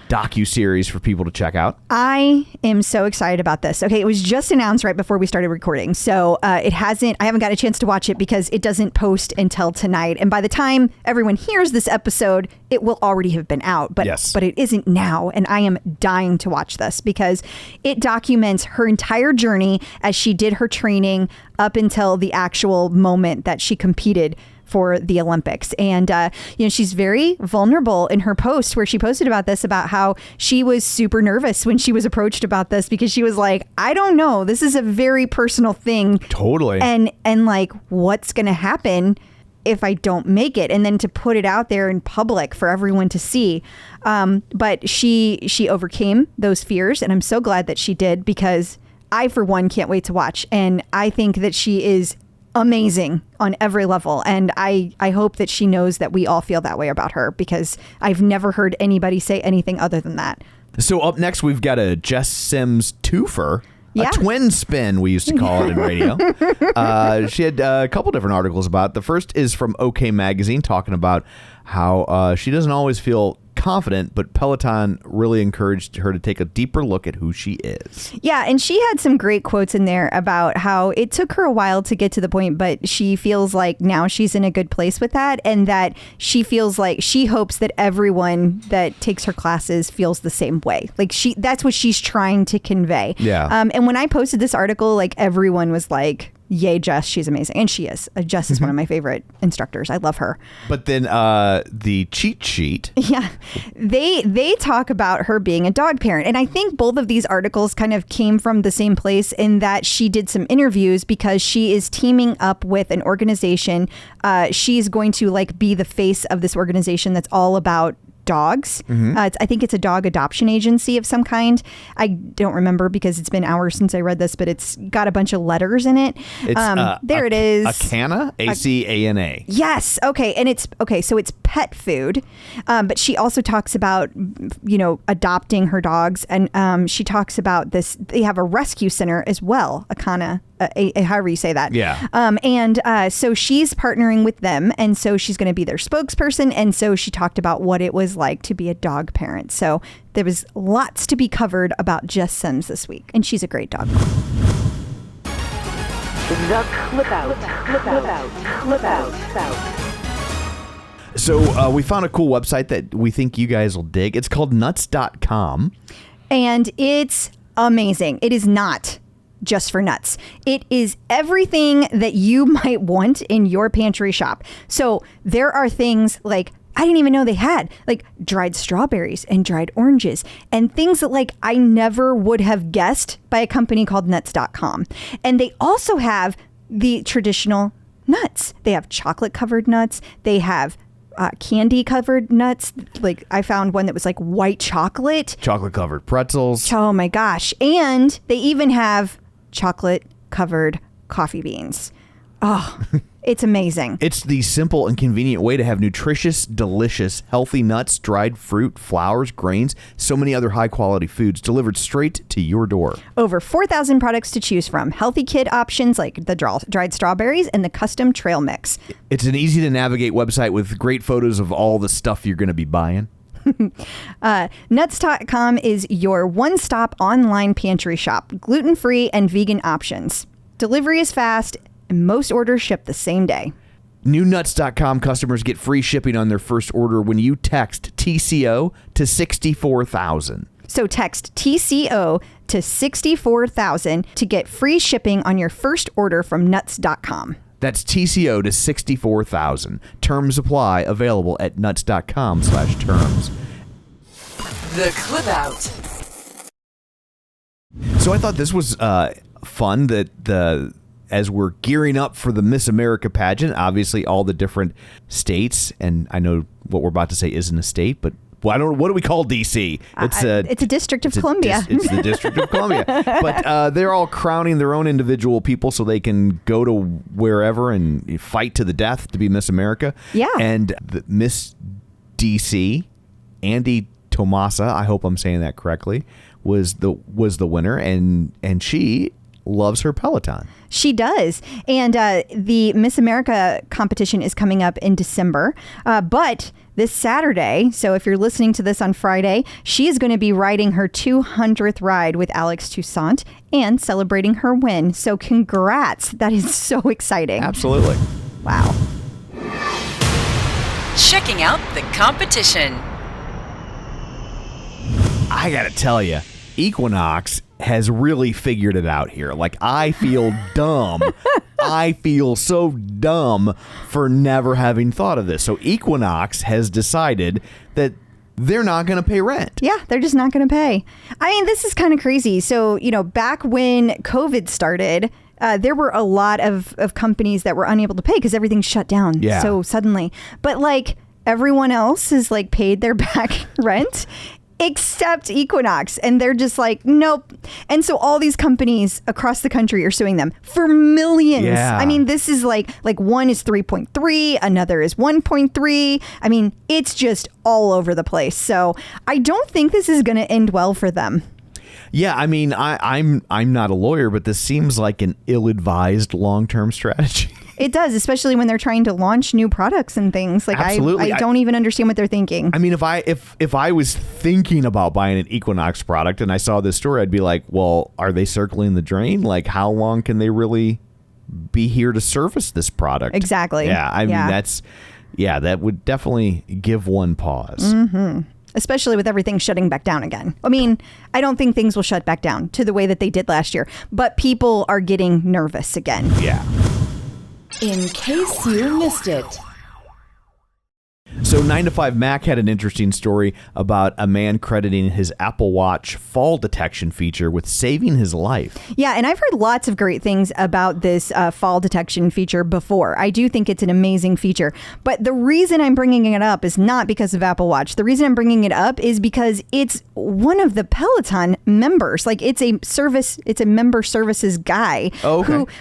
docu-series for people to check out. I am so excited about this. Okay, it was just announced right before we started recording. So I haven't got a chance to watch it because it doesn't post until tonight. And by the time everyone hears this episode, it will already have been out. But it isn't now. And I am dying to watch this because it documents her entire journey as she did her training up until the actual moment that she competed for the Olympics. And, she's very vulnerable in her post where she posted about this, about how she was super nervous when she was approached about this because she was like, I don't know, this is a very personal thing. Totally. And like, what's going to happen if I don't make it? And then to put it out there in public for everyone to see. But she overcame those fears. And I'm so glad that she did because I, for one, can't wait to watch. And I think that she is amazing on every level. And I hope that she knows that we all feel that way about her because I've never heard anybody say anything other than that. So up next, we've got a Jess Sims twofer. Yeah. A twin spin, we used to call it in radio. She had a couple different articles about it. The first is from OK Magazine talking about how she doesn't always feel confident, but Peloton really encouraged her to take a deeper look at who she is. Yeah, and she had some great quotes in there about how it took her a while to get to the point, but she feels like now she's in a good place with that, and that she feels like she hopes that everyone that takes her classes feels the same way. Like that's what she's trying to convey. Yeah. And when I posted this article, like everyone was like, yay, Jess, she's amazing. And she is. Jess is one of my favorite instructors. I love her. But then the cheat sheet. Yeah. They talk about her being a dog parent. And I think both of these articles kind of came from the same place in that she did some interviews because she is teaming up with an organization. She's going to be the face of this organization that's all about dogs. I think it's a dog adoption agency of some kind. I don't remember because it's been hours since I read this, but it's got a bunch of letters in it. It's there it is. Acana, A-C-A-N-A. Yes. Okay. And so it's pet food. But she also talks about, adopting her dogs. And she talks about this. They have a rescue center as well. Acana. However you say that. Yeah. So she's partnering with them, and so she's going to be their spokesperson. And so she talked about what it was like to be a dog parent. So there was lots to be covered about Jess Sims this week, and she's a great dog. The clip out. So we found a cool website that we think you guys will dig. It's called nuts.com. And it's amazing. It is not just for nuts. It is everything that you might want in your pantry shop. So there are things like, I didn't even know they had like dried strawberries and dried oranges and things that I never would have guessed by a company called nuts.com. And they also have the traditional nuts. They have chocolate covered nuts. They have candy covered nuts. Like I found one that was like white chocolate covered pretzels. Oh my gosh. And they even have chocolate covered coffee beans. Oh, it's amazing. It's the simple and convenient way to have nutritious, delicious, healthy nuts, dried fruit, flours, grains, so many other high quality foods delivered straight to your door. Over 4,000 products to choose from. Healthy kid options like the dried strawberries and the custom trail mix. It's an easy to navigate website with great photos of all the stuff you're going to be buying. Nuts.com is your one-stop online pantry shop. Gluten-free and vegan options. Delivery is fast, and most orders ship the same day. New Nuts.com customers get free shipping on their first order when you text TCO to 64,000. So text TCO to 64,000 to get free shipping on your first order from Nuts.com. That's TCO to 64,000. Terms apply. Available at nuts.com/terms. The clip out. So I thought this was fun that as we're gearing up for the Miss America pageant, obviously all the different states, and I know what we're about to say isn't a state, but I don't know, what do we call DC? It's a District of Columbia. It's the District of Columbia. But they're all crowning their own individual people so they can go to wherever and fight to the death to be Miss America. Yeah. And the Miss DC, Andie Tomasa, I hope I'm saying that correctly, was the winner, and she loves her Peloton. She does. And the Miss America competition is coming up in December. But this Saturday, so if you're listening to this on Friday, she is going to be riding her 200th ride with Alex Toussaint and celebrating her win. So congrats. That is so exciting. Absolutely. Wow. Checking out the competition. I got to tell you, Equinox has really figured it out here. Like, I feel dumb. I feel so dumb for never having thought of this. So Equinox has decided that they're not going to pay rent. Yeah, they're just not going to pay. I mean, this is kind of crazy. So, back when COVID started, there were a lot of companies that were unable to pay because everything shut down so suddenly. But like everyone else has like paid their back rent except Equinox, and they're just like, nope. And so all these companies across the country are suing them for millions. Yeah. I mean, this is like one is 3.3, another is 1.3. I mean, it's just all over the place. So I don't think this is going to end well for them. Yeah, I mean, I'm not a lawyer, but this seems like an ill-advised long-term strategy. It does, especially when they're trying to launch new products and things. Like, absolutely. I don't even understand what they're thinking. I mean, if I was thinking about buying an Equinox product and I saw this story, I'd be like, well, are they circling the drain? Like, how long can they really be here to service this product? Exactly. Yeah, I mean, that would definitely give one pause. Mm-hmm. Especially with everything shutting back down again. I mean, I don't think things will shut back down to the way that they did last year, but people are getting nervous again. Yeah. In case you missed it. So 9 to 5 Mac had an interesting story about a man crediting his Apple Watch fall detection feature with saving his life. Yeah, and I've heard lots of great things about this fall detection feature before. I do think it's an amazing feature. But the reason I'm bringing it up is not because of Apple Watch. The reason I'm bringing it up is because it's one of the Peloton members. Like, it's a member services guy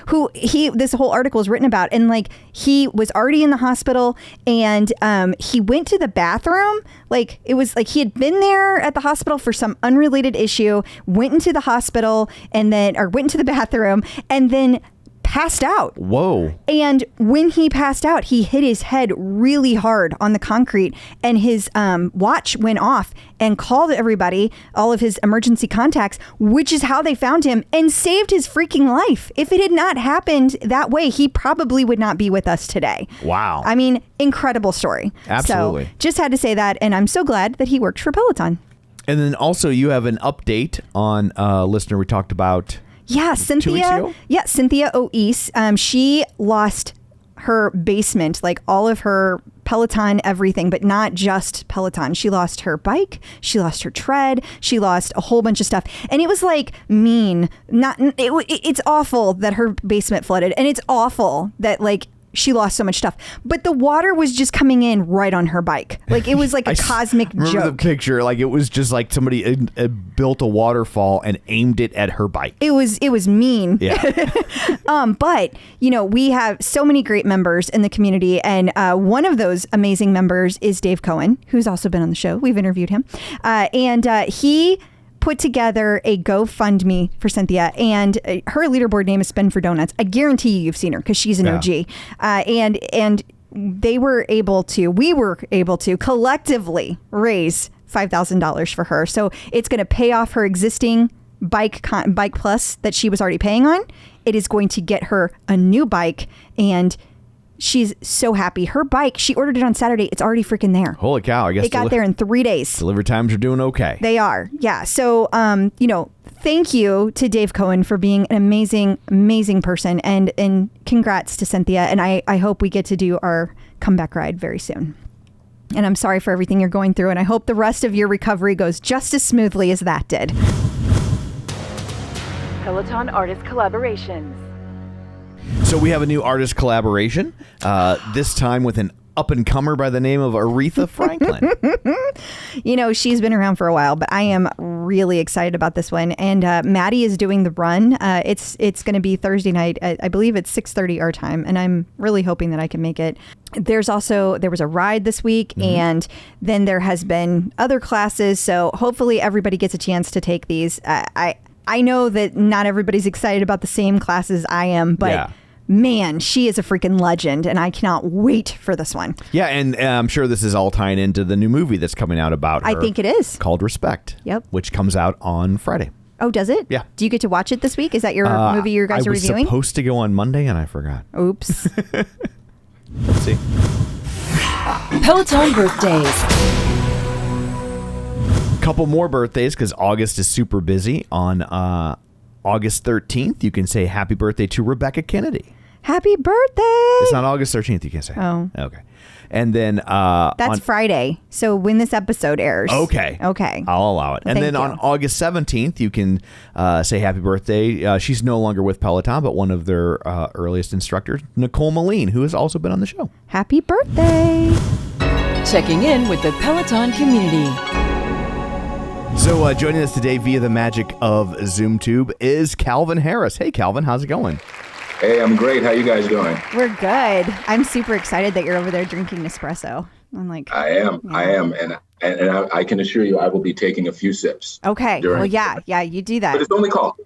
who this whole article is written about. And like, he was already in the hospital, and he went to the bathroom. Like, it was like he had been there at the hospital for some unrelated issue, went into the hospital went into the bathroom and then passed out. Whoa. And when he passed out, he hit his head really hard on the concrete, and his watch went off and called everybody, all of his emergency contacts, which is how they found him and saved his freaking life. If it had not happened that way, he probably would not be with us today. Wow. I mean, incredible story. Absolutely. So just had to say that, and I'm so glad that he worked for Peloton. And then also you have an update on a listener we talked about. Yeah, 2 weeks ago? Yeah, Cynthia Oese. She lost her basement, like all of her Peloton, everything, but not just Peloton. She lost her bike. She lost her tread. She lost a whole bunch of stuff. And it was like mean. It's awful that her basement flooded. And it's awful that like she lost so much stuff. But the water was just coming in right on her bike. Like, it was like a cosmic joke. Remember the picture? Like, it was just like somebody built a waterfall and aimed it at her bike. It was mean. Yeah. But, we have so many great members in the community. And one of those amazing members is Dave Cohen, who's also been on the show. We've interviewed him. And he put together a GoFundMe for Cynthia, and her leaderboard name is Spend for Donuts. I guarantee you've seen her because she's an OG. And we were able to collectively raise $5,000 for her. So it's going to pay off her existing Bike Plus that she was already paying on. It is going to get her a new bike, and she's so happy. Her bike, she ordered it on Saturday. It's already freaking there. Holy cow. I guess it got there in 3 days. Delivery times are doing okay. They are. Yeah. So, thank you to Dave Cohen for being an amazing, amazing person. And congrats to Cynthia. And I hope we get to do our comeback ride very soon. And I'm sorry for everything you're going through. And I hope the rest of your recovery goes just as smoothly as that did. Peloton Artist Collaborations. So we have a new artist collaboration, this time with an up-and-comer by the name of Aretha Franklin. She's been around for a while, but I am really excited about this one. And Maddie is doing the run. It's going to be Thursday night. I believe it's 6:30 our time, and I'm really hoping that I can make it. There was a ride this week, and then there has been other classes. So hopefully everybody gets a chance to take these. I know that not everybody's excited about the same classes I am, but... Yeah. Man, she is a freaking legend, and I cannot wait for this one. Yeah, and I'm sure this is all tying into the new movie that's coming out about her. I think it is. Called Respect. Yep. Which comes out on Friday. Oh, does it? Yeah. Do you get to watch it this week? Is that your movie you guys are reviewing? I was supposed to go on Monday, and I forgot. Oops. Let's see. Peloton birthdays. Couple more birthdays, because August is super busy. On August 13th, you can say happy birthday to Rebecca Kennedy. Happy birthday! It's not August 13th, you can say. Oh. Okay. And then... That's Friday, so when this episode airs. Okay. I'll allow it. And then on August 17th, you can say happy birthday. She's no longer with Peloton, but one of their earliest instructors, Nicole Meline, who has also been on the show. Happy birthday! Checking in with the Peloton community. So joining us today via the magic of ZoomTube is Calvin Harris. Hey, Calvin, how's it going? Hey, I'm great. How you guys doing? We're good. I'm super excited that you're over there drinking Nespresso. I'm like... I am. And I can assure you I will be taking a few sips. Okay. Well, yeah, you do that. But it's only coffee.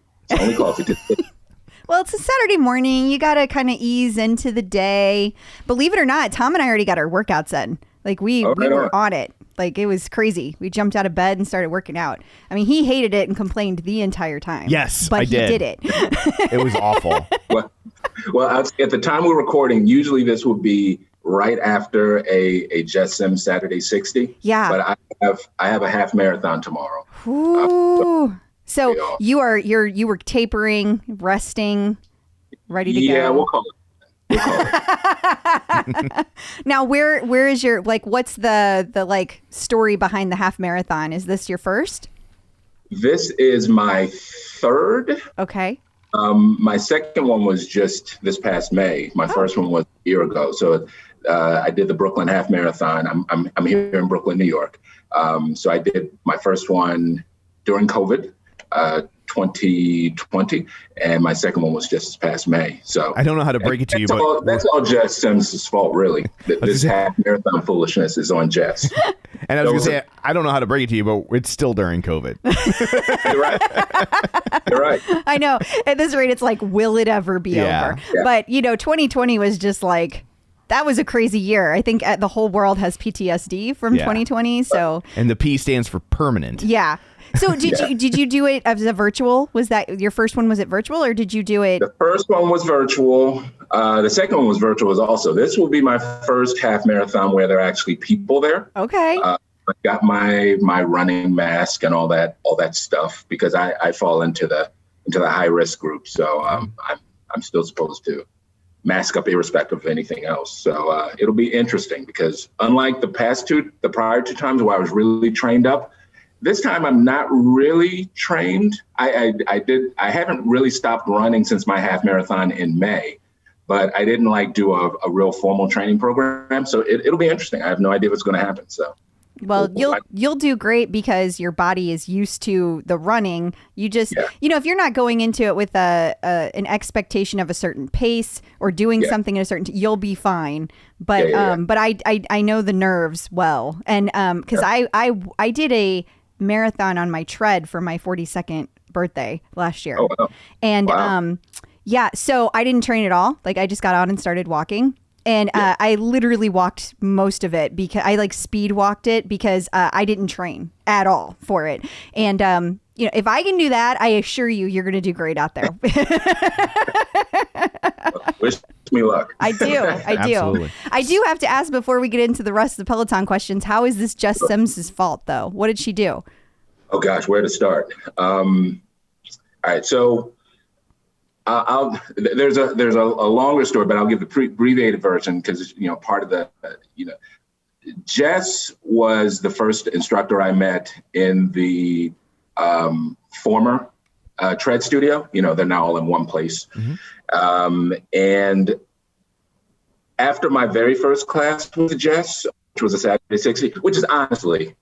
Well, it's a Saturday morning. You got to kind of ease into the day. Believe it or not, Tom and I already got our workouts in. Like we were on it. Like it was crazy. We jumped out of bed and started working out. I mean, he hated it and complained the entire time. Yes, but I did. He did it. It was awful. Well, at the time we're recording, usually this would be right after a Jess Sims Saturday 60. Yeah. But I have a half marathon tomorrow. Ooh. So you were tapering, resting, ready to go. Yeah, we'll call it. Now, where is your, like, what's the like story behind the half marathon? Is this your first? This is my third. Okay. My second one was just this past May. My first one was a year ago. So I did the Brooklyn Half Marathon. I'm here in Brooklyn, New York. So I did my first one during COVID, 2020, and my second one was just this past May. So I don't know how to break it to you, but that's all Jess Sims' fault, really. This half marathon foolishness is on Jess. And I was going to say, I don't know how to break it to you, but it's still during COVID. You're right. You're right. I know. At this rate, it's like, will it ever be over? Yeah. But 2020 was just like, that was a crazy year. I think the whole world has PTSD from 2020. So, and the P stands for permanent. Yeah. So did you do it as a virtual? Was that your first one? Was it virtual, or did you do it? The first one was virtual. The second one was virtual as also. This will be my first half marathon where there are actually people there. Okay. I got my running mask and all that stuff because I fall into the high risk group. So I'm still supposed to mask up irrespective of anything else. So it'll be interesting because unlike the prior two times where I was really trained up, this time I'm not really trained. I haven't really stopped running since my half marathon in May, but I didn't do a real formal training program. So it'll be interesting. I have no idea what's going to happen. So. Well, you'll do great because your body is used to the running. You just, if you're not going into it with an expectation of a certain pace or doing something in a certain, you'll be fine. But but I know the nerves well, and because I did a marathon on my tread for my 42nd birthday last year. Oh, wow. And so I didn't train at all. Like I just got out and started walking. And I literally walked most of it because I speed walked it because I didn't train at all for it. And, if I can do that, I assure you're going to do great out there. Wish me luck. I do. Absolutely. I do have to ask before we get into the rest of the Peloton questions, how is this Jess Sims' fault, though? What did she do? Oh, gosh, where to start? All right. So there's a longer story, but I'll give the abbreviated version because, part of the, Jess was the first instructor I met in the former tread studio. They're now all in one place. And after my very first class with Jess, which was a Saturday 60, which is honestly,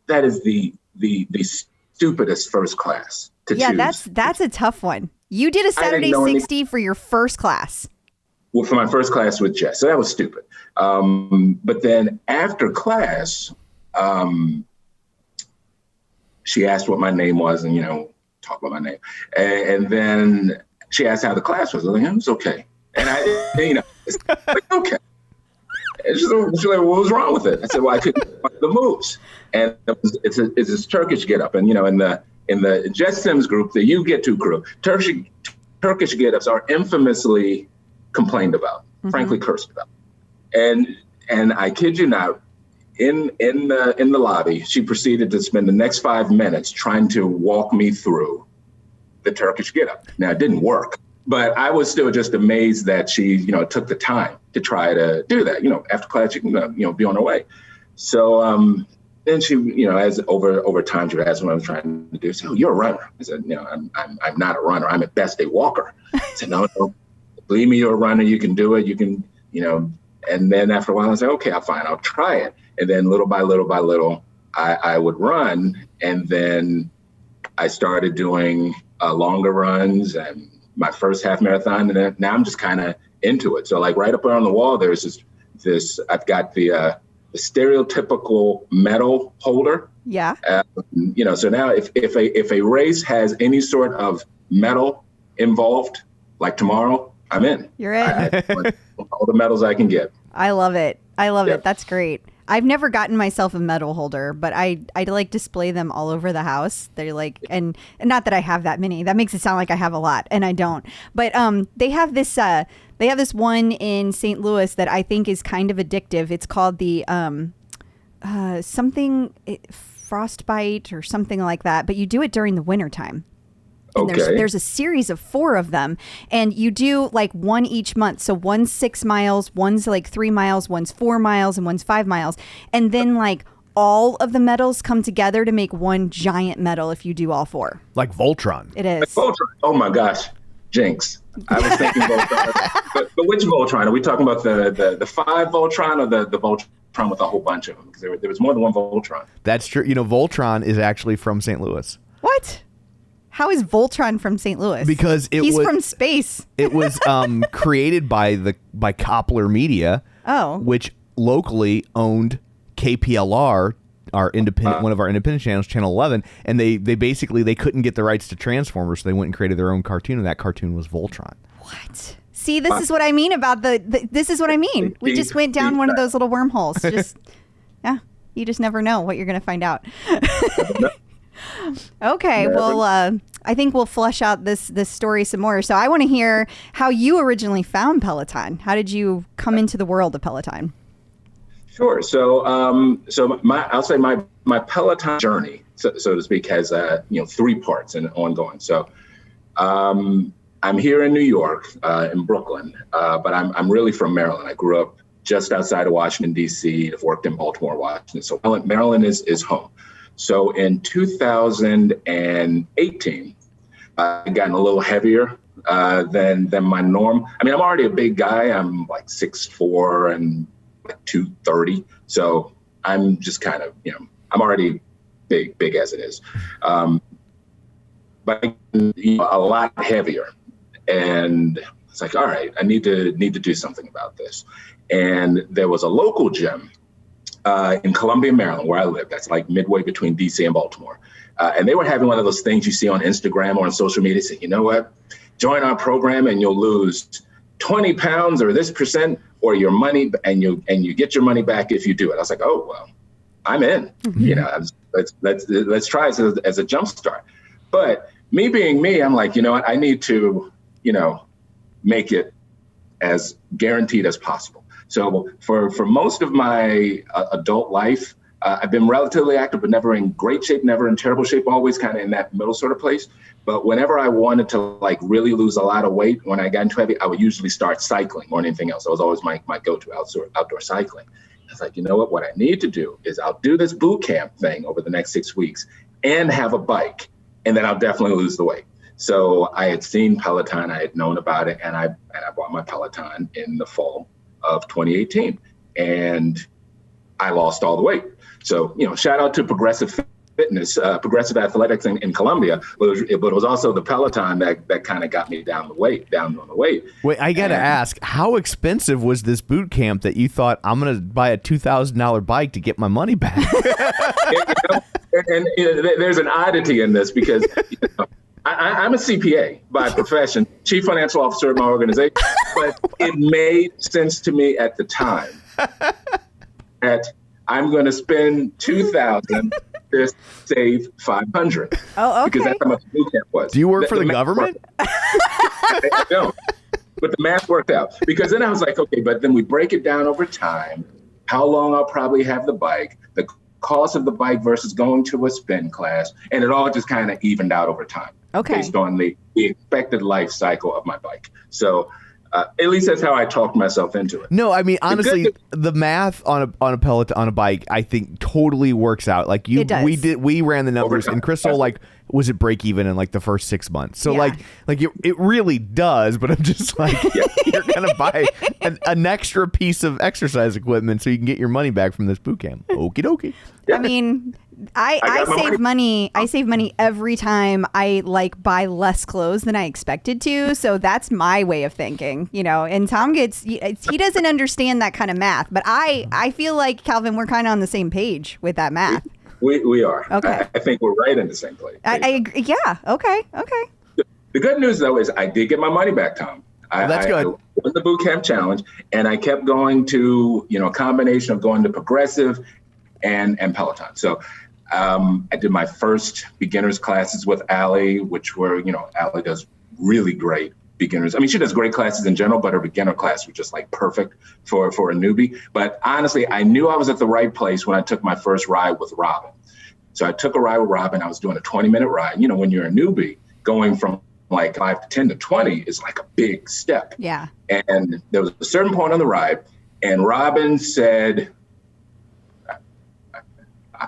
that is the stupidest first class to choose. Yeah, that's a tough one. You did a Saturday 60 for your first class. Well, for my first class with Jess, so that was stupid. But then after class, she asked what my name was, and talk about my name, and then she asked how the class was. I was like, it was okay, and I, it's like, okay. And she's like, what was wrong with it? I said, well, I couldn't find the moves, and it's this Turkish get-up, and in the Jess Sims group, the You Get To crew, Turkish get-ups are infamously complained about, frankly cursed about. And I kid you not, in the lobby, she proceeded to spend the next 5 minutes trying to walk me through the Turkish get-up. Now, it didn't work, but I was still just amazed that she, took the time to try to do that. After class, you can, be on her way. So then she, as over time, she would ask what I was trying to do. So, oh, you're a runner. I said, I'm not a runner. I'm at best a walker. I said, no, believe me, you're a runner. You can do it. You can, And then after a while, I was like, okay, I'll try it. And then little by little, I would run. And then I started doing longer runs and my first half marathon. And then now I'm just kind of into it. So like right up there on the wall, there's this I've got the stereotypical medal holder. Yeah. So now if a race has any sort of medal involved, like tomorrow, I'm in. You're in. All the medals I can get. I love it. It. That's great. I've never gotten myself a medal holder, but I like display them all over the house. They're like, and not that I have that many. That makes it sound like I have a lot, and I don't. But they have this one in St. Louis that I think is kind of addictive. It's called the frostbite or something like that. But you do it during the wintertime. And there's a series of 4 of them, and you do like one each month. So one's 6 miles, one's like 3 miles, one's 4 miles, and one's 5 miles. And then like all of the medals come together to make one giant medal if you do all 4. Like Voltron. It is. Like Voltron. Oh my gosh. Jinx. I was thinking Voltron. but which Voltron? Are we talking about the 5 Voltron or the Voltron with a whole bunch of them? Because there was more than one Voltron. That's true. Voltron is actually from St. Louis. What? How is Voltron from St. Louis? Because he's from space. It was created by Koppler Media, which locally owned KPLR, our independent one of our independent channels, Channel 11, and they basically couldn't get the rights to Transformers, so they went and created their own cartoon, and that cartoon was Voltron. What? See, this is what I mean about this is what I mean. We just went down one of those little wormholes. You just never know what you're going to find out. Okay, well, I think we'll flesh out this story some more. So I want to hear how you originally found Peloton. How did you come into the world of Peloton? Sure. So, I'll say my Peloton journey, so to speak, has 3 parts and ongoing. So, I'm here in New York, in Brooklyn, but I'm really from Maryland. I grew up just outside of Washington D.C. I've worked in Baltimore, Washington. So Maryland is home. So in 2018, I've gotten a little heavier than my norm. I mean, I'm already a big guy. I'm like 6'4" and like 230. So I'm just kind of, I'm already big as it is. But a lot heavier. And it's like, all right, I need to do something about this. And there was a local gym in Columbia, Maryland, where I live. That's like midway between DC and Baltimore. And they were having one of those things you see on Instagram or on social media. Say, you know what? Join our program and you'll lose 20 pounds or this percent or your money, and you get your money back if you do it. I was like, oh, well, I'm in. Mm-hmm. Let's try it as a jump start. But me being me, I'm like, you know what? I need to, make it as guaranteed as possible. So for most of my adult life, I've been relatively active, but never in great shape, never in terrible shape, always kind of in that middle sort of place. But whenever I wanted to like really lose a lot of weight, when I got into heavy, I would usually start cycling more than anything else. That was always my go-to outdoor cycling. I was like, you know what I need to do is I'll do this boot camp thing over the next 6 weeks and have a bike, and then I'll definitely lose the weight. So I had seen Peloton, I had known about it, and I bought my Peloton in the fall of 2018, and I lost all the weight. So, shout out to Progressive Fitness, Progressive Athletics in Colombia, but it was also the Peloton that kind of got me down on the weight. Wait, I got to ask, how expensive was this boot camp that you thought, I'm going to buy a $2,000 bike to get my money back? and there's an oddity in this because I'm a CPA by profession, chief financial officer of my organization, but it made sense to me at the time that I'm going to spend $2,000 to save $500. Oh, okay. Because that's how much the boot camp was. Do you work for the government? I don't. But the math worked out. Because then I was like, okay, but then we break it down over time, how long I'll probably have the bike, the cost of the bike versus going to a spin class, and it all just kind of evened out over time. Okay. Based on the expected life cycle of my bike. So at least that's how I talked myself into it. No, I mean, honestly, the math on a Peloton, on a bike, I think totally works out. Like It does. we ran the numbers, and Crystal, like, was it break even in like the first 6 months? So Yeah. like it really does. But I'm just like, you're gonna buy an extra piece of exercise equipment so you can get your money back from this boot camp. Okie dokie. I mean, I save money. I save money every time I buy less clothes than I expected to. So that's my way of thinking, and Tom he doesn't understand that kind of math, but I feel like, Calvin, we're kind of on the same page with that math. We are. Okay. I think we're right in the same place. I agree. Yeah. Okay. The good news, though, is I did get my money back, Tom. That's good. I won the boot camp challenge, and I kept going to, a combination of going to Progressive and Peloton. So I did my first beginners classes with Allie, which were, Allie does really great beginners. I mean, she does great classes in general, but her beginner class was just perfect for a newbie. But honestly, I knew I was at the right place when I took my first ride with Robin. So I took a ride with Robin. I was doing a 20-minute ride. When you're a newbie, going from 5 to 10 to 20 is a big step. Yeah. And there was a certain point on the ride, and Robin said,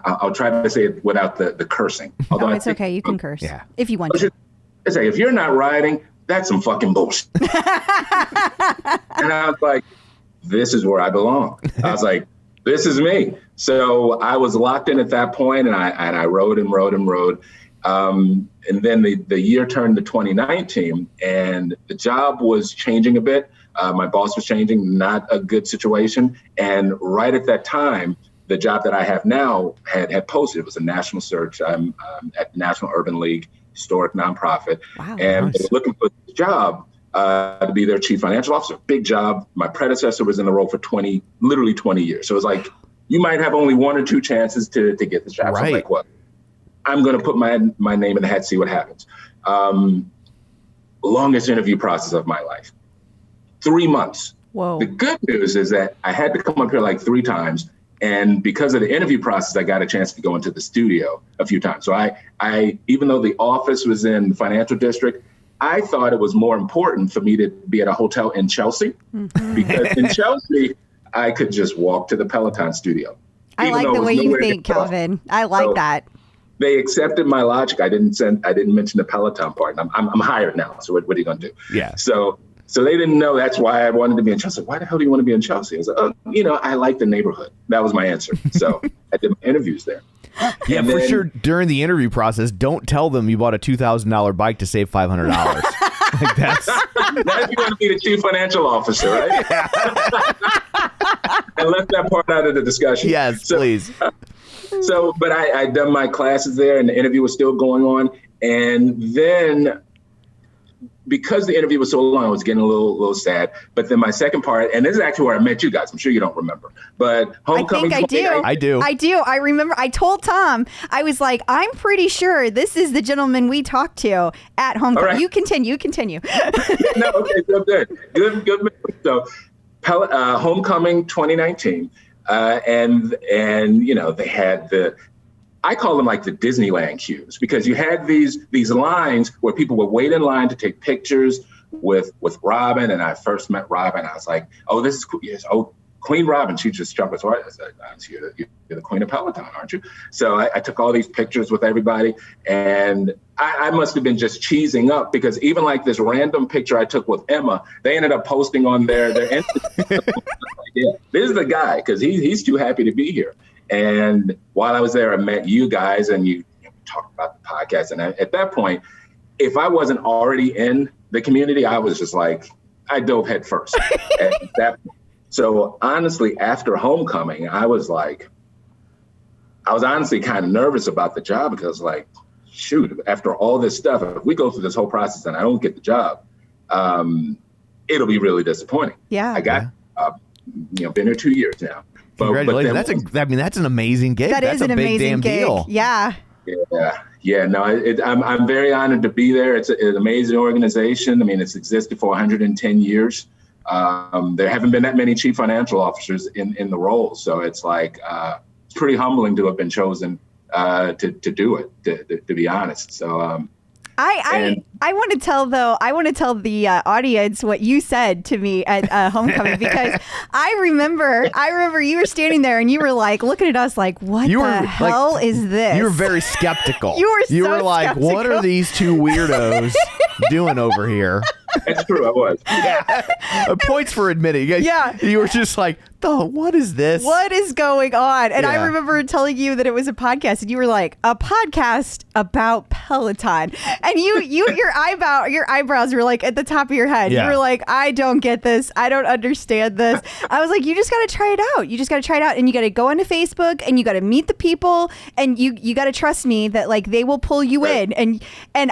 I'll try to say it without the cursing. Although it's okay. You can curse if you want to. I say, if you're not riding, that's some fucking bullshit. And I was like, this is where I belong. I was like, this is me. So I was locked in at that point, and I rode and rode and rode. And then the year turned to 2019, and the job was changing a bit. My boss was changing, not a good situation. And right at that time, the job that I have now had posted. It was a national search. I'm at National Urban League, historic nonprofit. Wow, and nice. they were looking for this job to be their chief financial officer. Big job. My predecessor was in the role for literally 20 years. So it was like, you might have only one or two chances to get this job. Right. So I'm like, well, I'm going to put my name in the hat, see what happens. Longest interview process of my life. 3 months. Whoa. The good news is that I had to come up here 3 times. And because of the interview process, I got a chance to go into the studio a few times. So I even though the office was in the financial district, I thought it was more important for me to be at a hotel in Chelsea, because in Chelsea, I could just walk to the Peloton studio. I like the way you think, Calvin. I like that. They accepted my logic. I didn't mention the Peloton part. I'm hired now. So what are you going to do? Yeah. So they didn't know that's why I wanted to be in Chelsea. Why the hell do you want to be in Chelsea? I was like, I like the neighborhood. That was my answer. So I did my interviews there. Yeah, and for then, sure. During the interview process, don't tell them you bought a $2,000 bike to save $500. That's if you want to be the chief financial officer, right? And left that part out of the discussion. Yes, please. But I done my classes there, and the interview was still going on. And then, because the interview was so long, I was getting a little sad. But then my second part, and this is actually where I met you guys. I'm sure you don't remember, but homecoming. I do. I do. I remember. I told Tom, I was like, I'm pretty sure this is the gentleman we talked to at homecoming. Right. You continue. No, okay, good. So, homecoming 2019, and they had I call them the Disneyland queues, because you had these lines where people would wait in line to take pictures with Robin. And I first met Robin. I was like, oh, this is cool. Yes. Oh, Queen Robin, she just jumped us right. I said, you're the queen of Peloton, aren't you? So I took all these pictures with everybody, and I must have been just cheesing up, because even like this random picture I took with Emma, they ended up posting on their Instagram. Yeah, this is the guy, because he's too happy to be here. And while I was there, I met you guys, and you talked about the podcast. And at that point, if I wasn't already in the community, I was just like, I dove head first at that point. So honestly, after homecoming, I was honestly kind of nervous about the job, because like, shoot, after all this stuff, if we go through this whole process and I don't get the job, it'll be really disappointing. Yeah. I got, been here 2 years now. Congratulations. That's an amazing gig. That's an amazing gig. Deal. Yeah. Yeah. No, I'm very honored to be there. It's an amazing organization. I mean, it's existed for 110 years. There haven't been that many chief financial officers in the role. So it's like, it's pretty humbling to have been chosen to do it, to be honest. So I want to tell the audience what you said to me at homecoming, because I remember you were standing there and you were like looking at us like, what the hell is this? You were very skeptical. You were like, skeptical. What are these two weirdos doing over here? That's true, I was. Yeah. Points for admitting. Yeah. You were just like, what is this? What is going on? And I remember telling you that it was a podcast, and you were like, a podcast about Peloton. And your eyebrows were like at the top of your head. Yeah. You were like, I don't get this. I don't understand this. I was like, you just got to try it out. You just got to try it out, and you got to go onto Facebook, and you got to meet the people, and you got to trust me that like they will pull you in. And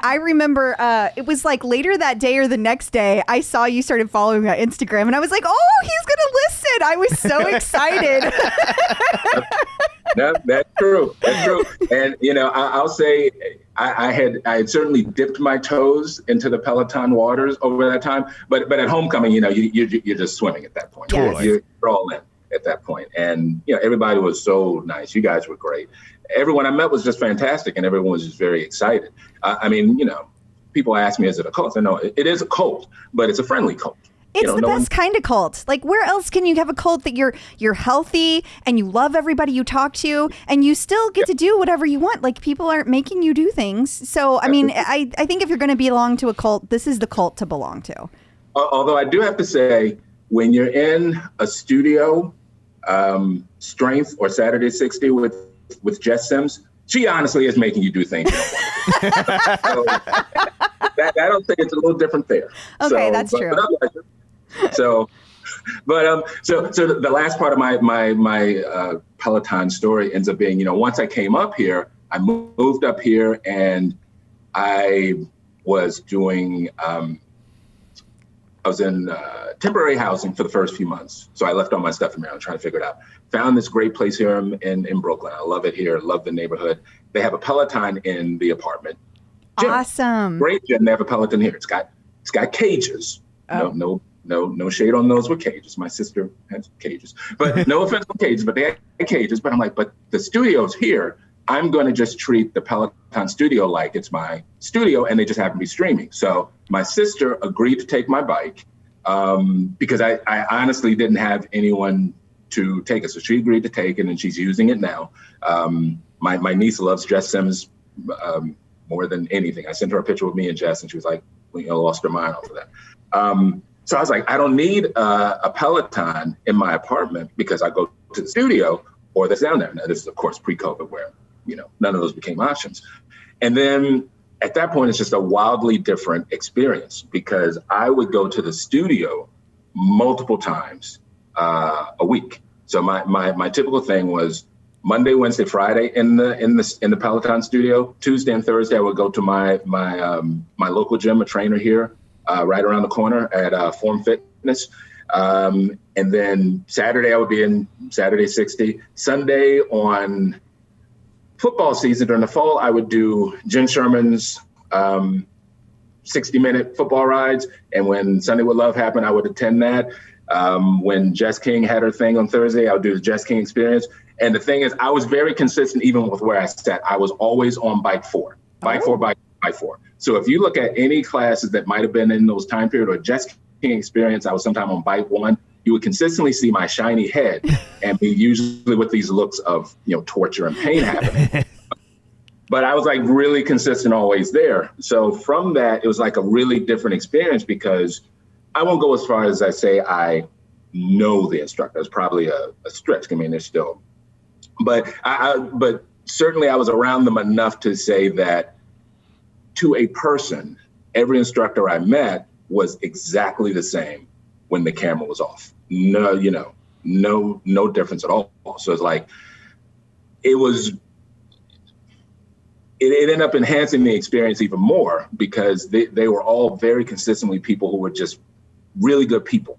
I remember it was like later that day or the next day, I saw you started following me on Instagram, and I was like, oh, he's going to listen. I was so excited. No, that's true. That's true. And I'll say I had certainly dipped my toes into the Peloton waters over that time, but at homecoming, you're just swimming at that point. Yes. You're all in at that point. And everybody was so nice. You guys were great. Everyone I met was just fantastic, and everyone was just very excited. People ask me, is it a cult? I know it is a cult, but it's a friendly cult. It's the best kind of cult. Like, where else can you have a cult that you're healthy and you love everybody you talk to, and you still get to do whatever you want? Like, people aren't making you do things. So, I mean, I think if you're going to belong to a cult, this is the cult to belong to. Although I do have to say, when you're in a studio, Strength or Saturday 60 with Jess Sims, she honestly is making you do things you don't want to do. I don't think it's a little different there. Okay, that's true. So the last part of my Peloton story ends up being, once I came up here, I moved up here, and I was doing, I was in temporary housing for the first few months. So I left all my stuff in Maryland, trying to figure it out. Found this great place here in Brooklyn. I love it here. Love the neighborhood. They have a Peloton in the apartment. Gym. Awesome. Great gym. They have a Peloton here. It's got cages. Oh. No shade on those with cages. My sister has cages, but no offense on cages, but they have cages. But I'm like, but the studio's here. I'm going to just treat the Peloton studio like it's my studio, and they just happen to be streaming. So my sister agreed to take my bike because I honestly didn't have anyone to take it. So she agreed to take it, and she's using it now. My niece loves Jess Sims more than anything. I sent her a picture with me and Jess, and she was like, lost her mind off of that. So I was like, I don't need a Peloton in my apartment because I go to the studio or that's down there. Now, this is, of course, pre-COVID where, none of those became options. And then at that point, it's just a wildly different experience because I would go to the studio multiple times a week. So my typical thing was Monday, Wednesday, Friday in the Peloton studio. Tuesday and Thursday, I would go to my local gym, a trainer here, right around the corner at Form Fitness. And then Saturday, I would be in Saturday 60. Sunday on football season during the fall, I would do Jen Sherman's 60-minute football rides. And when Sunday with Love happened, I would attend that. When Jess King had her thing on Thursday, I would do the Jess King experience. And the thing is, I was very consistent even with where I sat. I was always on bike 4. Bike 4. So if you look at any classes that might have been in those time period or Jess King experience, I was sometime on bike 1. you would consistently see my shiny head and be usually with these looks of, torture and pain happening. But I was like really consistent always there. So from that, it was like a really different experience because I won't go as far as I say I know the instructor. It's probably a stretch. I mean, they're still, but but certainly I was around them enough to say that to a person, every instructor I met was exactly the same when the camera was off. No, no difference at all. So it's like, it ended up enhancing the experience even more because they were all very consistently people who were just really good people.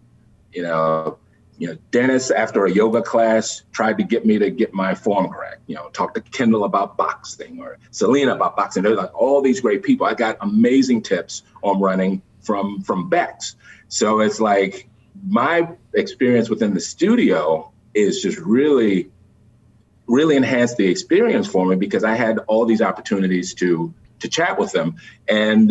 Dennis, after a yoga class, tried to get me to get my form correct. Talk to Kendall about boxing or Selena about boxing. They're like all these great people. I got amazing tips on running from Bex. So it's like my experience within the studio is just really, really enhanced the experience for me because I had all these opportunities to chat with them. And,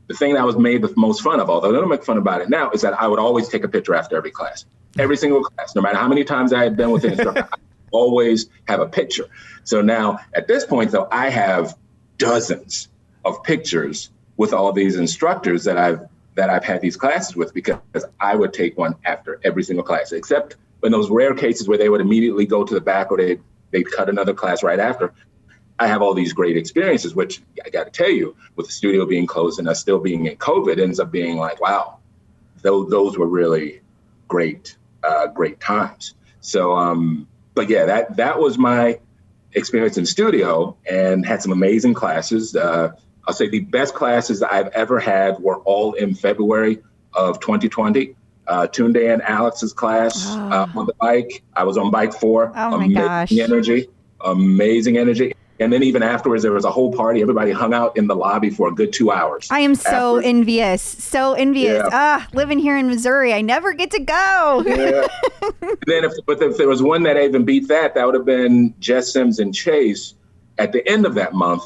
the thing that I was made the most fun of, although I don't make fun about it now, is that I would always take a picture after every class. Every single class, no matter how many times I had been with the instructor, I always have a picture. So now at this point, though, I have dozens of pictures with all these instructors that I've had these classes with because I would take one after every single class, except in those rare cases where they would immediately go to the back or they'd cut another class right after. I have all these great experiences, which I got to tell you, with the studio being closed and us still being in COVID, ends up being like, wow, those were really great times. So, but yeah, that was my experience in studio and had some amazing classes. I'll say the best classes I've ever had were all in February of 2020. Tunde and Alex's class on the bike. I was on bike 4. Oh my gosh. Amazing energy. And then even afterwards, there was a whole party. Everybody hung out in the lobby for a good 2 hours. I am so envious. So envious. Yeah. Living here in Missouri, I never get to go. Yeah. If there was one that even beat that would have been Jess Sims and Chase at the end of that month.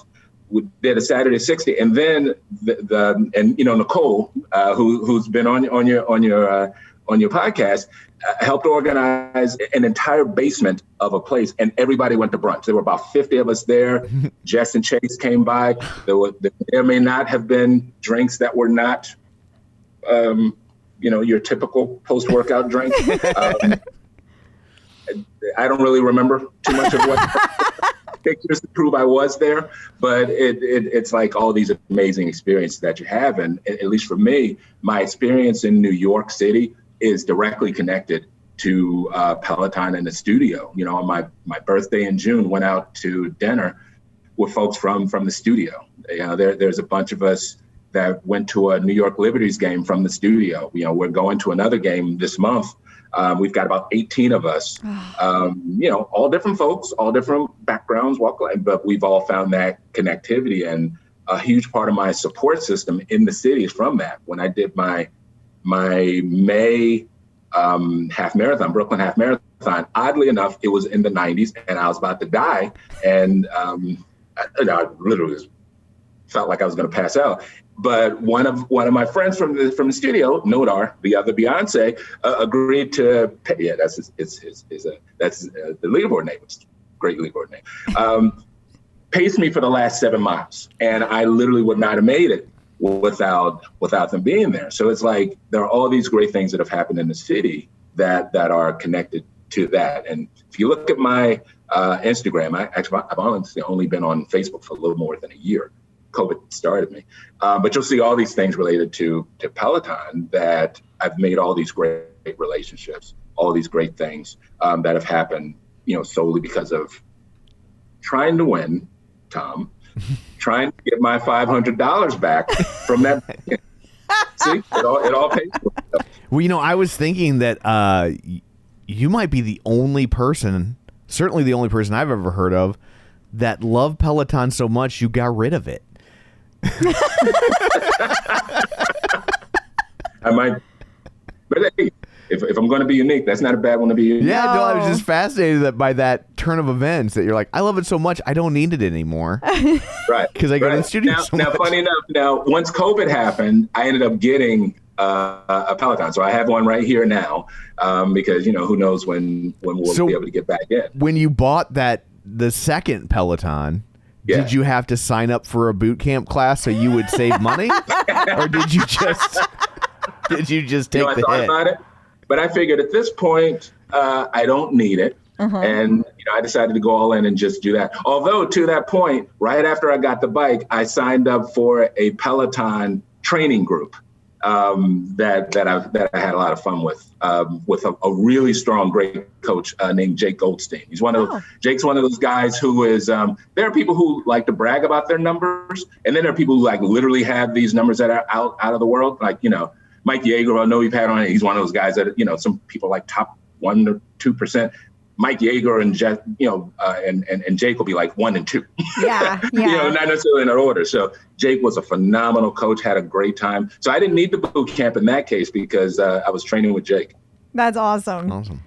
We did a Saturday 60, and then Nicole, who's been on your podcast, helped organize an entire basement of a place, and everybody went to brunch. There were about 50 of us there. Jess and Chase came by. There may not have been drinks that were not, your typical post-workout drink. I don't really remember too much of what pictures to prove I was there, but it's like all these amazing experiences that you have. And at least for me, my experience in New York City is directly connected to Peloton and the studio. On my birthday in June, went out to dinner with folks from the studio. There's a bunch of us that went to a New York Liberties game from the studio. We're going to another game this month. We've got about 18 of us, all different folks, all different backgrounds, but we've all found that connectivity, and a huge part of my support system in the city is from that. When I did my May half marathon, Brooklyn half marathon, oddly enough, it was in the 90s and I was about to die. And I literally felt like I was going to pass out. But one of my friends from the studio, Nodar, the other Beyonce, agreed to pay. Yeah, that's the leaderboard name. It's a great leaderboard name. Paced me for the last 7 miles, and I literally would not have made it without them being there. So it's like there are all these great things that have happened in the city that are connected to that. And if you look at my Instagram, I've honestly only been on Facebook for a little more than a year. COVID started me. But you'll see all these things related to Peloton that I've made all these great relationships, all these great things that have happened, solely because of trying to win, Tom, trying to get my $500 back from that. See, it all pays for itself. Well, I was thinking that you might be the only person, certainly the only person I've ever heard of, that loved Peloton so much you got rid of it. I might, but hey, if I'm going to be unique, that's not a bad one to be unique. Yeah, no, I was just fascinated by that turn of events that you're like, I love it so much, I don't need it anymore. Right. Because I go to the studio now, funny enough, once COVID happened, I ended up getting a Peloton. So I have one right here now because, who knows when we'll be able to get back in. When you bought the second Peloton, did you have to sign up for a boot camp class so you would save money? Or did you just take I the thought hit? about it, but I figured at this point, I don't need it. And I decided to go all in and just do that. Although to that point, right after I got the bike, I signed up for a Peloton training group that I had a lot of fun with a really strong, great coach named Jake Goldstein. Jake's one of those guys who is, there are people who like to brag about their numbers. And then there are people who like literally have these numbers that are out of the world. Like, Mike Yeager, I know we've had on it. He's one of those guys that, some people like top 1 or 2%. Mike Yeager and Jess, and Jake will be like 1 and 2. Yeah. Not necessarily in that order. So Jake was a phenomenal coach, had a great time. So I didn't need the boot camp in that case because I was training with Jake. That's awesome.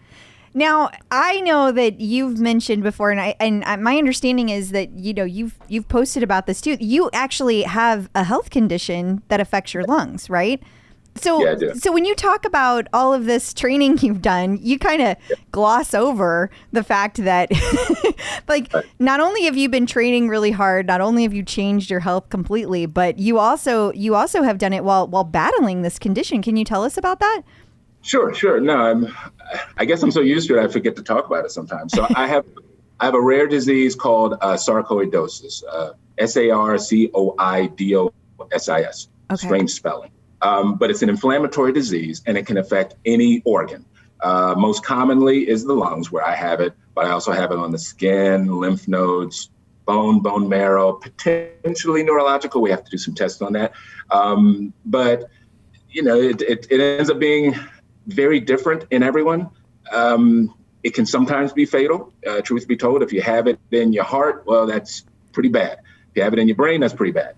Now, I know that you've mentioned before, and my understanding is that you've posted about this too. You actually have a health condition that affects your lungs, right? So, yeah, I do. So when you talk about all of this training you've done, you kind of gloss over the fact that, not only have you been training really hard, not only have you changed your health completely, but you also have done it while battling this condition. Can you tell us about that? Sure. No, I guess I'm so used to it, I forget to talk about it sometimes. So I have a rare disease called sarcoidosis, sarcoidosis. Okay. Strange spelling. But it's an inflammatory disease and it can affect any organ. Most commonly is the lungs where I have it, but I also have it on the skin, lymph nodes, bone marrow, potentially neurological. We have to do some tests on that. But it ends up being very different in everyone. It can sometimes be fatal, truth be told. If you have it in your heart, well, that's pretty bad. If you have it in your brain, that's pretty bad.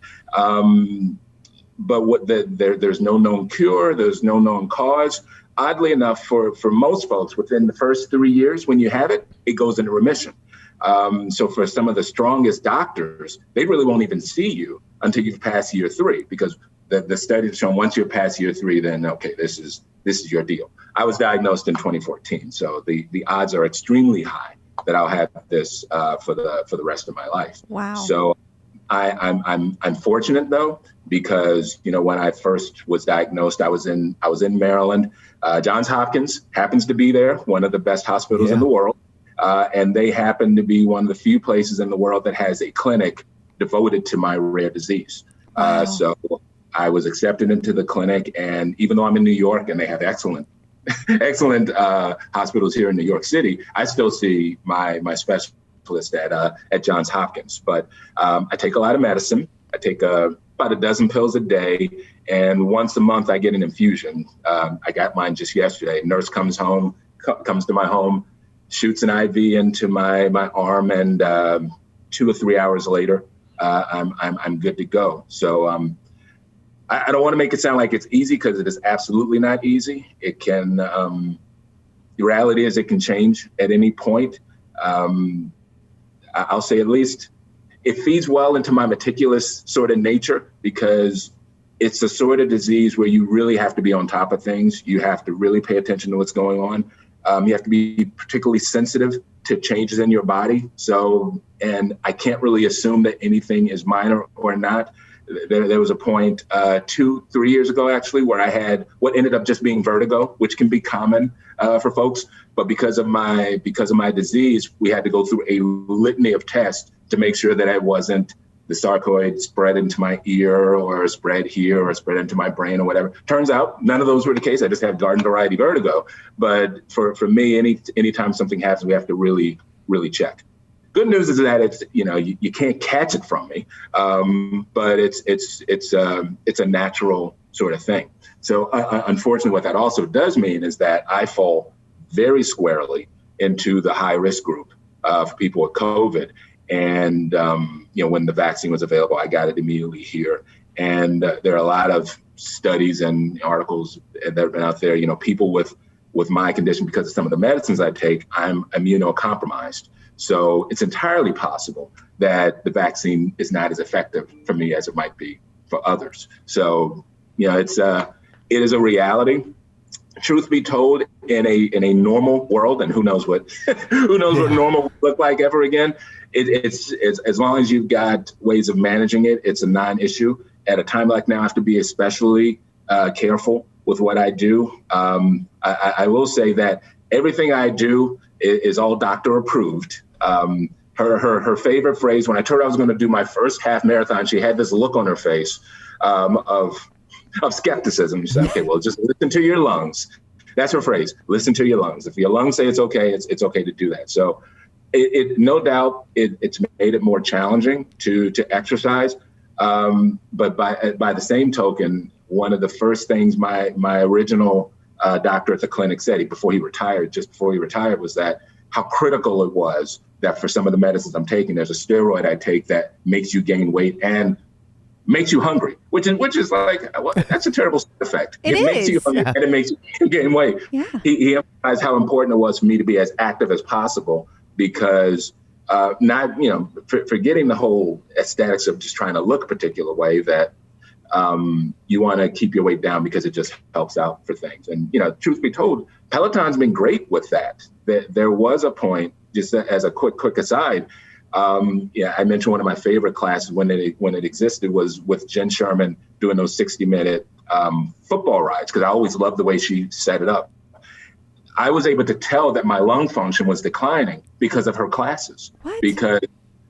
But there's no known cure. There's no known cause. Oddly enough, for most folks, within the first 3 years when you have it, it goes into remission. So for some of the strongest doctors, they really won't even see you until you've passed year 3, because the studies have shown once you're past year 3, then okay, this is your deal. I was diagnosed in 2014, so the odds are extremely high that I'll have this for the rest of my life. Wow. So I'm fortunate though, because when I first was diagnosed, I was in Maryland. Johns Hopkins happens to be there, one of the best hospitals in the world, and they happen to be one of the few places in the world that has a clinic devoted to my rare disease. Wow. So I was accepted into the clinic, and even though I'm in New York and they have excellent hospitals here in New York City, I still see my specialist at Johns Hopkins. But I take a lot of medicine. I take about a dozen pills a day, and once a month I get an infusion. I got mine just yesterday. Nurse comes to my home, shoots an IV into my arm, and 2 or 3 hours later, I'm good to go. So I don't want to make it sound like it's easy, because it is absolutely not easy. It can. The reality is it can change at any point. I'll say at least it feeds well into my meticulous sort of nature, because it's a sort of disease where you really have to be on top of things. You have to really pay attention to what's going on. You have to be particularly sensitive to changes in your body. So, and I can't really assume that anything is minor or not. There was a point 2-3 years ago, actually, where I had what ended up just being vertigo, which can be common for folks. But because of my disease, we had to go through a litany of tests to make sure that it wasn't the sarcoid spread into my ear or spread here or spread into my brain or whatever. Turns out none of those were the case. I just had garden variety vertigo. But for me, anytime something happens, we have to really, really check. Good news is that it's, you can't catch it from me, but it's a natural sort of thing. So unfortunately, what that also does mean is that I fall very squarely into the high risk group for people with COVID. And when the vaccine was available, I got it immediately here. And there are a lot of studies and articles that have been out there. People with my condition, because of some of the medicines I take, I'm immunocompromised. So it's entirely possible that the vaccine is not as effective for me as it might be for others. So, it it is a reality. Truth be told, in a normal world, and who knows what what normal would look like ever again, it's as long as you've got ways of managing it, it's a non-issue. At a time like now, I have to be especially careful with what I do. I will say that everything I do is all doctor approved. Her favorite phrase, when I told her I was going to do my first half marathon, she had this look on her face of skepticism. She said, okay, well, just listen to your lungs. That's her phrase. Listen to your lungs. If your lungs say it's okay, it's okay to do that. So no doubt it's made it more challenging to exercise. But by the same token, one of the first things my original doctor at the clinic said just before he retired, was that how critical it was that for some of the medicines I'm taking, there's a steroid I take that makes you gain weight and makes you hungry, which is like, well, that's a terrible side effect. It makes you hungry and it makes you gain weight. Yeah. He emphasized how important it was for me to be as active as possible because forgetting the whole aesthetics of just trying to look a particular way, that you want to keep your weight down because it just helps out for things. And, truth be told, Peloton's been great with that. There was a point, just as a quick aside, I mentioned one of my favorite classes when it existed was with Jenn Sherman doing those 60-minute football rides, because I always loved the way she set it up. I was able to tell that my lung function was declining because of her classes. What?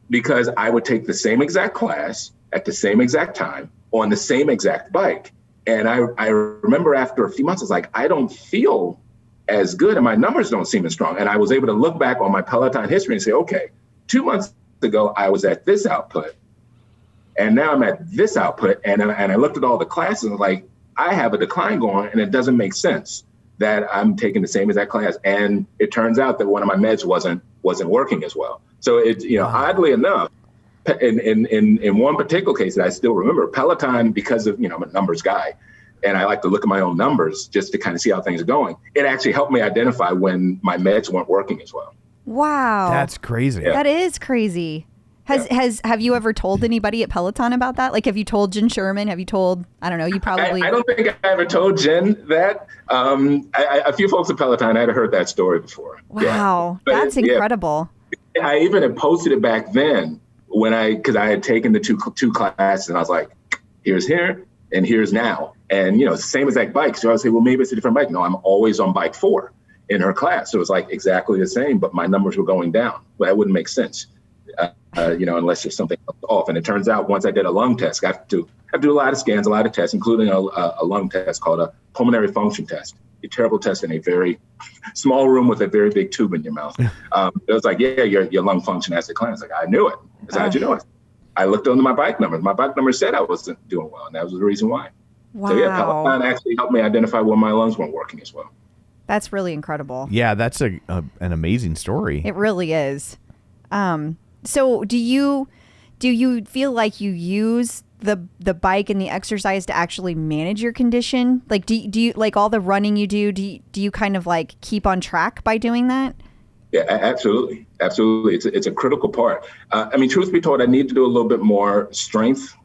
Because I would take the same exact class at the same exact time on the same exact bike. And I remember after a few months, I was like, I don't feel as good and my numbers don't seem as strong. And I was able to look back on my Peloton history and say, okay, 2 months ago, I was at this output and now I'm at this output. And I looked at all the classes and was like, I have a decline going and it doesn't make sense that I'm taking the same exact class. And it turns out that one of my meds wasn't working as well. So it's, oddly enough, in one particular case that I still remember, Peloton, because of, I'm a numbers guy and I like to look at my own numbers just to kind of see how things are going. It actually helped me identify when my meds weren't working as well. Wow. That's crazy. Yeah. That is crazy. Have you ever told anybody at Peloton about that? Like, have you told Jenn Sherman? Have you told, I don't know, you probably... I don't think I ever told Jenn that. A few folks at Peloton had heard that story before. Wow. Yeah. That's incredible. Yeah. I even had posted it back then because I had taken the two classes and I was like, here's here and here's now. And, same exact bike. So I would say, well, maybe it's a different bike. No, I'm always on bike 4 in her class. So it was like exactly the same, but my numbers were going down. Well, that wouldn't make sense, unless there's something off. And it turns out once I did a lung test, I have to do a lot of scans, a lot of tests, including a lung test called a pulmonary function test. A terrible test in a very small room with a very big tube in your mouth. It was like, yeah, your lung function has declined. I was like, I knew it. I said, how'd you know it? I looked under my bike numbers. My bike numbers said I wasn't doing well, and that was the reason why. Wow. So yeah, Peloton actually helped me identify when my lungs weren't working as well. That's really incredible. Yeah, that's an amazing story. It really is. So do you feel like you use the bike and the exercise to actually manage your condition? Like, do you like all the running you do you kind of like keep on track by doing that? Yeah, absolutely. Absolutely. It's a critical part. Truth be told, I need to do a little bit more strength.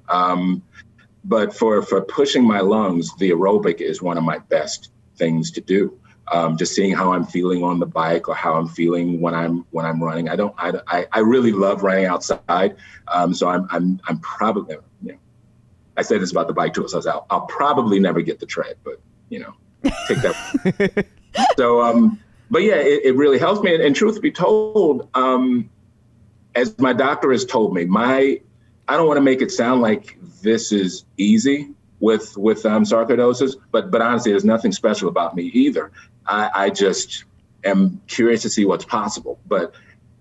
But for pushing my lungs, the aerobic is one of my best things to do. Just seeing how I'm feeling on the bike or how I'm feeling when I'm running. I really love running outside. So I'm probably, I say this about the bike too. So I'll probably never get the tread, but take that. So, but yeah, it really helps me. And truth be told, as my doctor has told me, I don't want to make it sound like this is easy with sarcoidosis, but honestly, there's nothing special about me either. I just am curious to see what's possible. But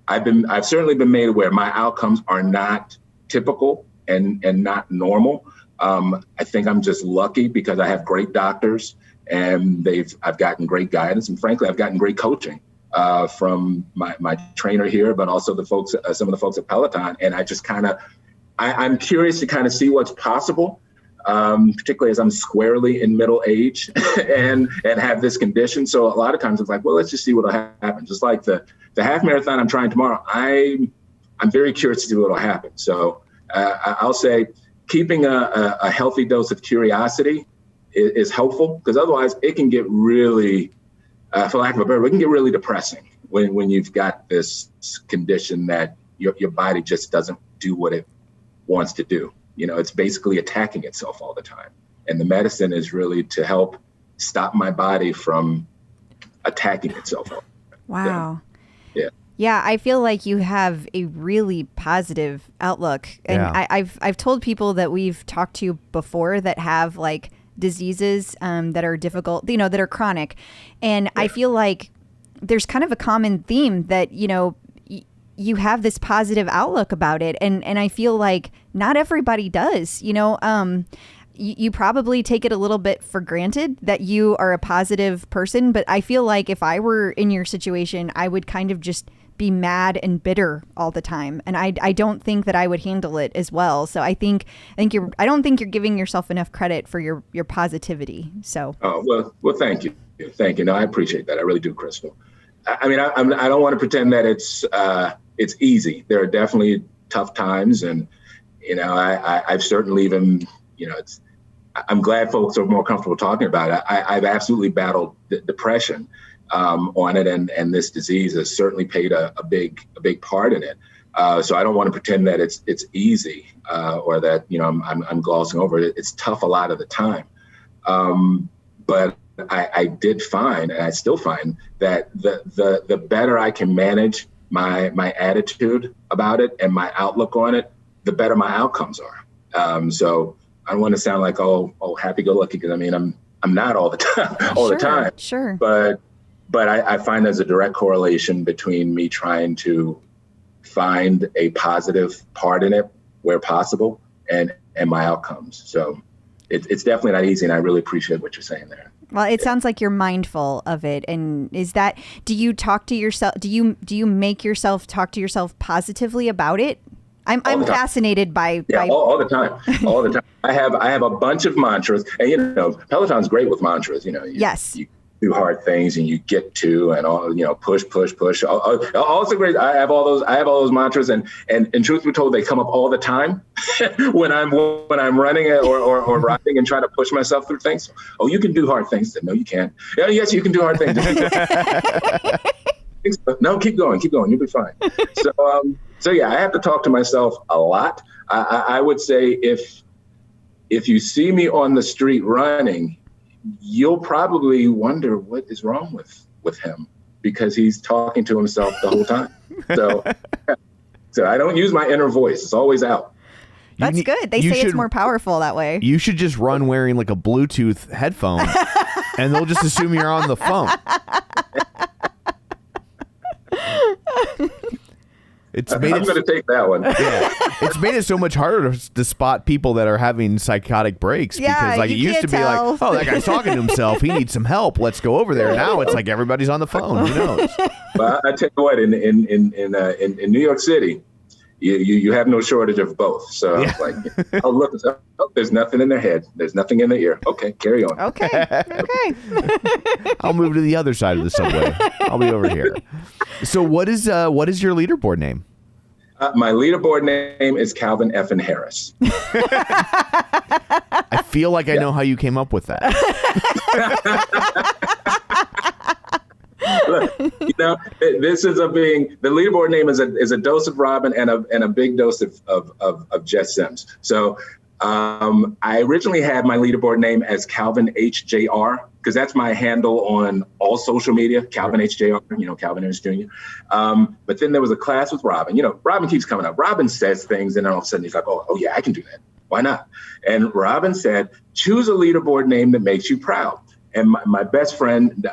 I've certainly been made aware my outcomes are not typical and not normal. I think I'm just lucky because I have great doctors and I've gotten great guidance, and frankly, I've gotten great coaching from my trainer here, but also some of the folks at Peloton. And I just I'm curious to kind of see what's possible. Particularly as I'm squarely in middle age and have this condition. So a lot of times it's like, well, let's just see what'll happen. Just like the half marathon I'm trying tomorrow, I'm very curious to see what'll happen. So I'll say keeping a healthy dose of curiosity is helpful, because otherwise it can get really, for lack of a better word, it can get really depressing when you've got this condition that your body just doesn't do what it wants to do. It's basically attacking itself all the time. And the medicine is really to help stop my body from attacking itself. Wow. Yeah. Yeah, I feel like you have a really positive outlook. And Yeah. I've told people that we've talked to before that have like diseases that are difficult, that are chronic. And I feel like there's kind of a common theme that, you have this positive outlook about it. And I feel like not everybody does, you probably take it a little bit for granted that you are a positive person. But I feel like if I were in your situation, I would kind of just be mad and bitter all the time. And I don't think that I would handle it as well. So I don't think you're giving yourself enough credit for your positivity. So. Oh, well, thank you. Thank you. No, I appreciate that. I really do, Crystal. I mean, I don't want to pretend that it's easy. There are definitely tough times, and I've certainly even I'm glad folks are more comfortable talking about it. I've absolutely battled depression on it, and this disease has certainly played a big part in it. So I don't want to pretend that it's easy or that I'm glossing over it. It's tough a lot of the time, but I did find, and I still find, that the better I can manage my attitude about it and my outlook on it, the better my outcomes are. So I don't want to sound like happy-go-lucky, because I mean I'm not all the time, the time. Sure. But I find there's a direct correlation between me trying to find a positive part in it where possible and my outcomes. So it's definitely not easy, and I really appreciate what you're saying there. Well, it sounds like you're mindful of it. And do you talk to yourself? Do you make yourself talk to yourself positively about it? I'm fascinated by all the time. All the time. I have a bunch of mantras, and Peloton's great with mantras. Yes. You do hard things and you get to, and all, push. Also great. I have all those mantras, and truth be told, they come up all the time when I'm running or riding and trying to push myself through things. Oh, you can do hard things. No, you can't. Yeah, yes, you can do hard things. No, keep going. You'll be fine. So yeah, I have to talk to myself a lot. I would say if you see me on the street running, you'll probably wonder what is wrong with him, because he's talking to himself the whole time. So I don't use my inner voice. It's always out. That's good. They say it's more powerful that way. You should just run wearing like a Bluetooth headphone and they'll just assume you're on the phone. I'm going to take that one. Yeah. It's made it so much harder to spot people that are having psychotic breaks, because like it used to be tell. like, oh, that guy's talking to himself. He needs some help. Let's go over there. Now it's like everybody's on the phone. Who knows? But I tell you what, in New York City, you have no shortage of both. So yeah. Like, oh, look, there's nothing in their head. There's nothing in their ear. Okay, carry on. Okay. I'll move to the other side of the subway. I'll be over here. So what is your leaderboard name? My leaderboard name is Calvin Effin Harris. I feel like I know how you came up with that. Look, this is the leaderboard name is a dose of Robin and a big dose of Jess Sims. So I originally had my leaderboard name as Calvin HJR, because that's my handle on all social media, Calvin HJR, Calvin Harris Jr. But then there was a class with Robin. Robin keeps coming up. Robin says things, and then all of a sudden he's like, oh yeah, I can do that. Why not? And Robin said, choose a leaderboard name that makes you proud. And my best friend,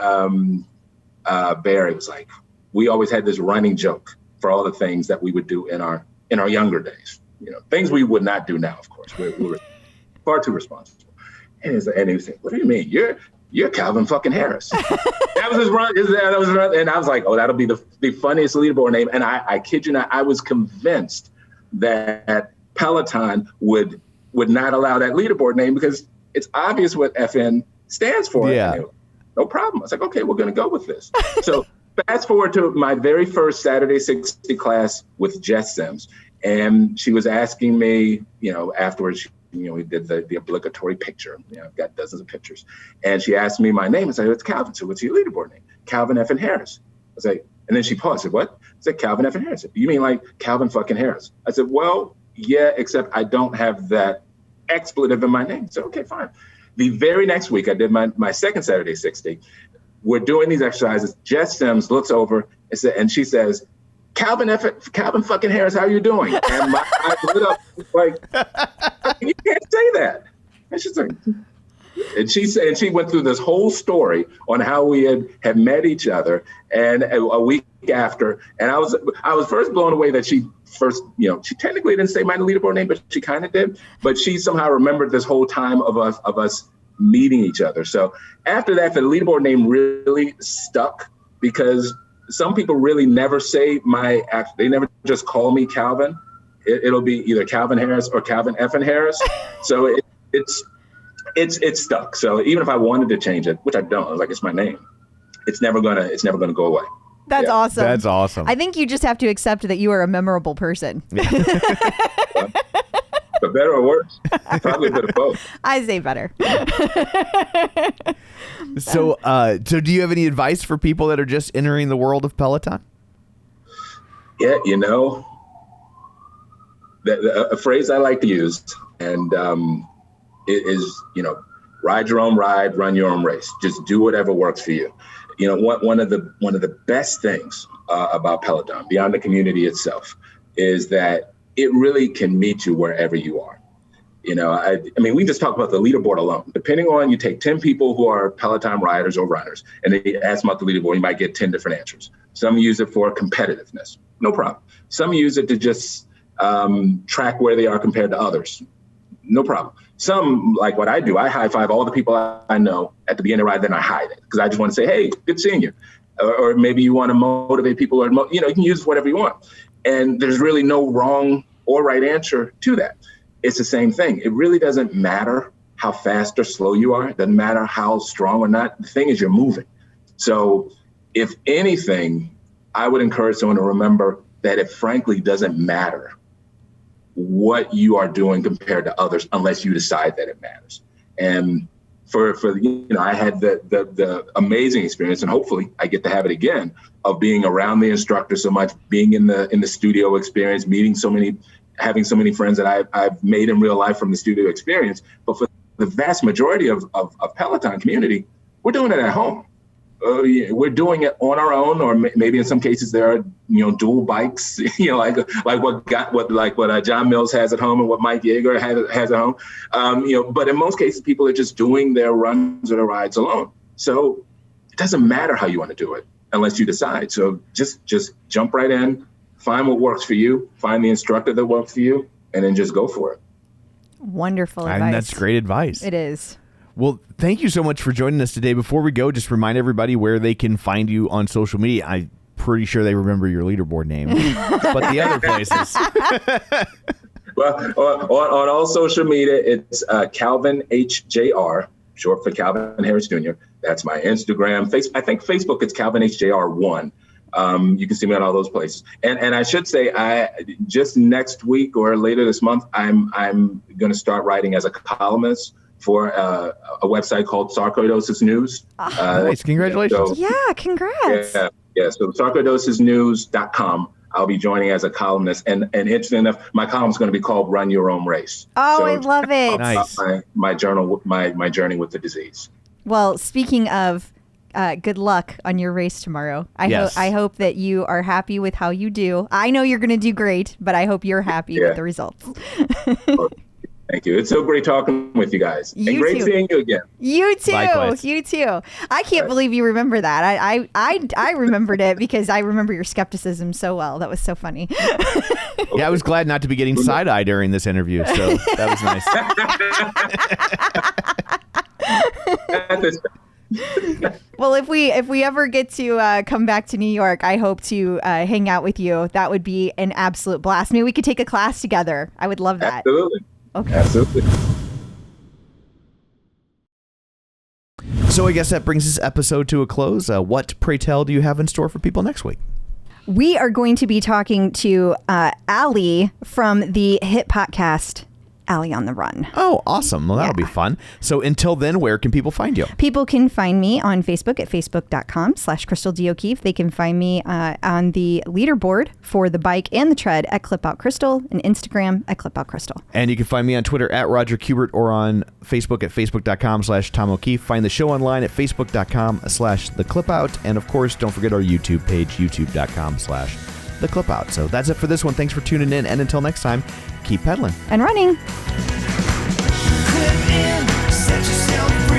Barry, was like, we always had this running joke for all the things that we would do in our younger days. Things we would not do now, of course. We were far too responsible. And he was like, what do you mean? You're Calvin fucking Harris. That was his run. And I was like, oh, that'll be the funniest leaderboard name. And I kid you not, I was convinced that Peloton would not allow that leaderboard name, because it's obvious what FN stands for. Yeah. No problem. I was like, okay, we're going to go with this. So fast forward to my very first Saturday 60 class with Jess Sims. And she was asking me, afterwards, she we did the obligatory picture. I've got dozens of pictures. And she asked me my name. I said, it's Calvin. So what's your leaderboard name? Calvin F. Harris. I was like, and then she paused. I said, what? I said, Calvin F. Harris. You mean like Calvin fucking Harris? I said, well, yeah, except I don't have that expletive in my name. So, okay, fine. The very next week, I did my second Saturday 60. We're doing these exercises. Jess Sims looks over and she says, Calvin fucking Harris, how you doing? And my eyes lit up like, you can't say that. And she's like, and she went through this whole story on how we had met each other, and a week after, and I was first blown away that she technically didn't say my leaderboard name, but she kind of did. But she somehow remembered this whole time of us meeting each other. So after that, the leaderboard name really stuck because some people really never say they never just call me Calvin. It'll be either Calvin Harris or Calvin F. Harris. So it's stuck. So even if I wanted to change it, which I don't, like it's my name, it's never gonna go away. That's awesome. That's awesome. I think you just have to accept that you are a memorable person. But better or worse? Probably a bit of both. I say better. So do you have any advice for people that are just entering the world of Peloton? Yeah, a phrase I like to use, and it is, ride your own ride, run your own race. Just do whatever works for you. One of the best things about Peloton, beyond the community itself, is that it really can meet you wherever you are. I mean, we just talked about the leaderboard alone. Depending on, you take 10 people who are Peloton riders or runners, and they ask them about the leaderboard, you might get 10 different answers. Some use it for competitiveness. No problem. Some use it to just track where they are compared to others. No problem. Some, like what I do, I high five all the people I know at the beginning of the ride, then I hide it because I just want to say, hey, good seeing you. Or maybe you want to motivate people, or you can use whatever you want. And there's really no wrong or right answer to that. It's the same thing. It really doesn't matter how fast or slow you are. It doesn't matter how strong or not. The thing is, you're moving. So if anything, I would encourage someone to remember that it frankly doesn't matter what you are doing compared to others unless you decide that it matters. And for I had the amazing experience, and hopefully I get to have it again, of being around the instructor so much, being in the studio experience, having so many friends that I've made in real life from the studio experience. But for the vast majority of Peloton community, we're doing it at home. We're doing it on our own, or maybe in some cases there are dual bikes, like what John Mills has at home and what Mike Yeager has at home. But in most cases, people are just doing their runs or their rides alone. So it doesn't matter how you want to do it unless you decide. So just jump right in, find what works for you, find the instructor that works for you, and then just go for it. Wonderful advice. And that's great advice. It is. Well, thank you so much for joining us today. Before we go, just remind everybody where they can find you on social media. I'm pretty sure they remember your leaderboard name, but the other places. Well, on all social media, it's Calvin HJR, short for Calvin Harris Jr. That's my Instagram. I think Facebook, it's Calvin HJR1. You can see me on all those places. And I should say, just next week or later this month, I'm going to start writing as a columnist for a website called Sarcoidosis News. Nice. Congratulations. So, congrats. Yeah. So sarcoidosisnews.com. I'll be joining as a columnist. And interesting enough, my column is going to be called Run Your Own Race. Oh, so I love it. Nice. My journey with the disease. Well, speaking of, good luck on your race tomorrow. I hope that you are happy with how you do. I know you're going to do great, but I hope you're happy with the results. Thank you. It's so great talking with you guys. And great seeing you again. You too. Likewise. You too. I can't believe you remember that. I remembered it because I remember your skepticism so well. That was so funny. Yeah, I was glad not to be getting side-eye during this interview, so that was nice. Well, if we ever get to come back to New York, I hope to hang out with you. That would be an absolute blast. Maybe we could take a class together. I would love that. Absolutely. Okay. Absolutely. So I guess that brings this episode to a close. What, pray tell, do you have in store for people next week? We are going to be talking to Allie from the Hit Podcast. Allie on the Run. Oh, awesome. Well, that'll be fun. So until then, where can people find you? People can find me on Facebook at facebook.com/Crystal D. O'Keefe. They can find me on the leaderboard for the bike and the tread at Clip Out Crystal, and Instagram at Clip Out Crystal. And you can find me on Twitter at Roger Kubert or on Facebook at facebook.com/Tom O'Keefe. Find the show online at facebook.com/theclipout. And of course, don't forget our YouTube page, youtube.com/The Clip Out. So that's it for this one. Thanks for tuning in. And until next time, keep pedaling and running. Clip in, set yourself free.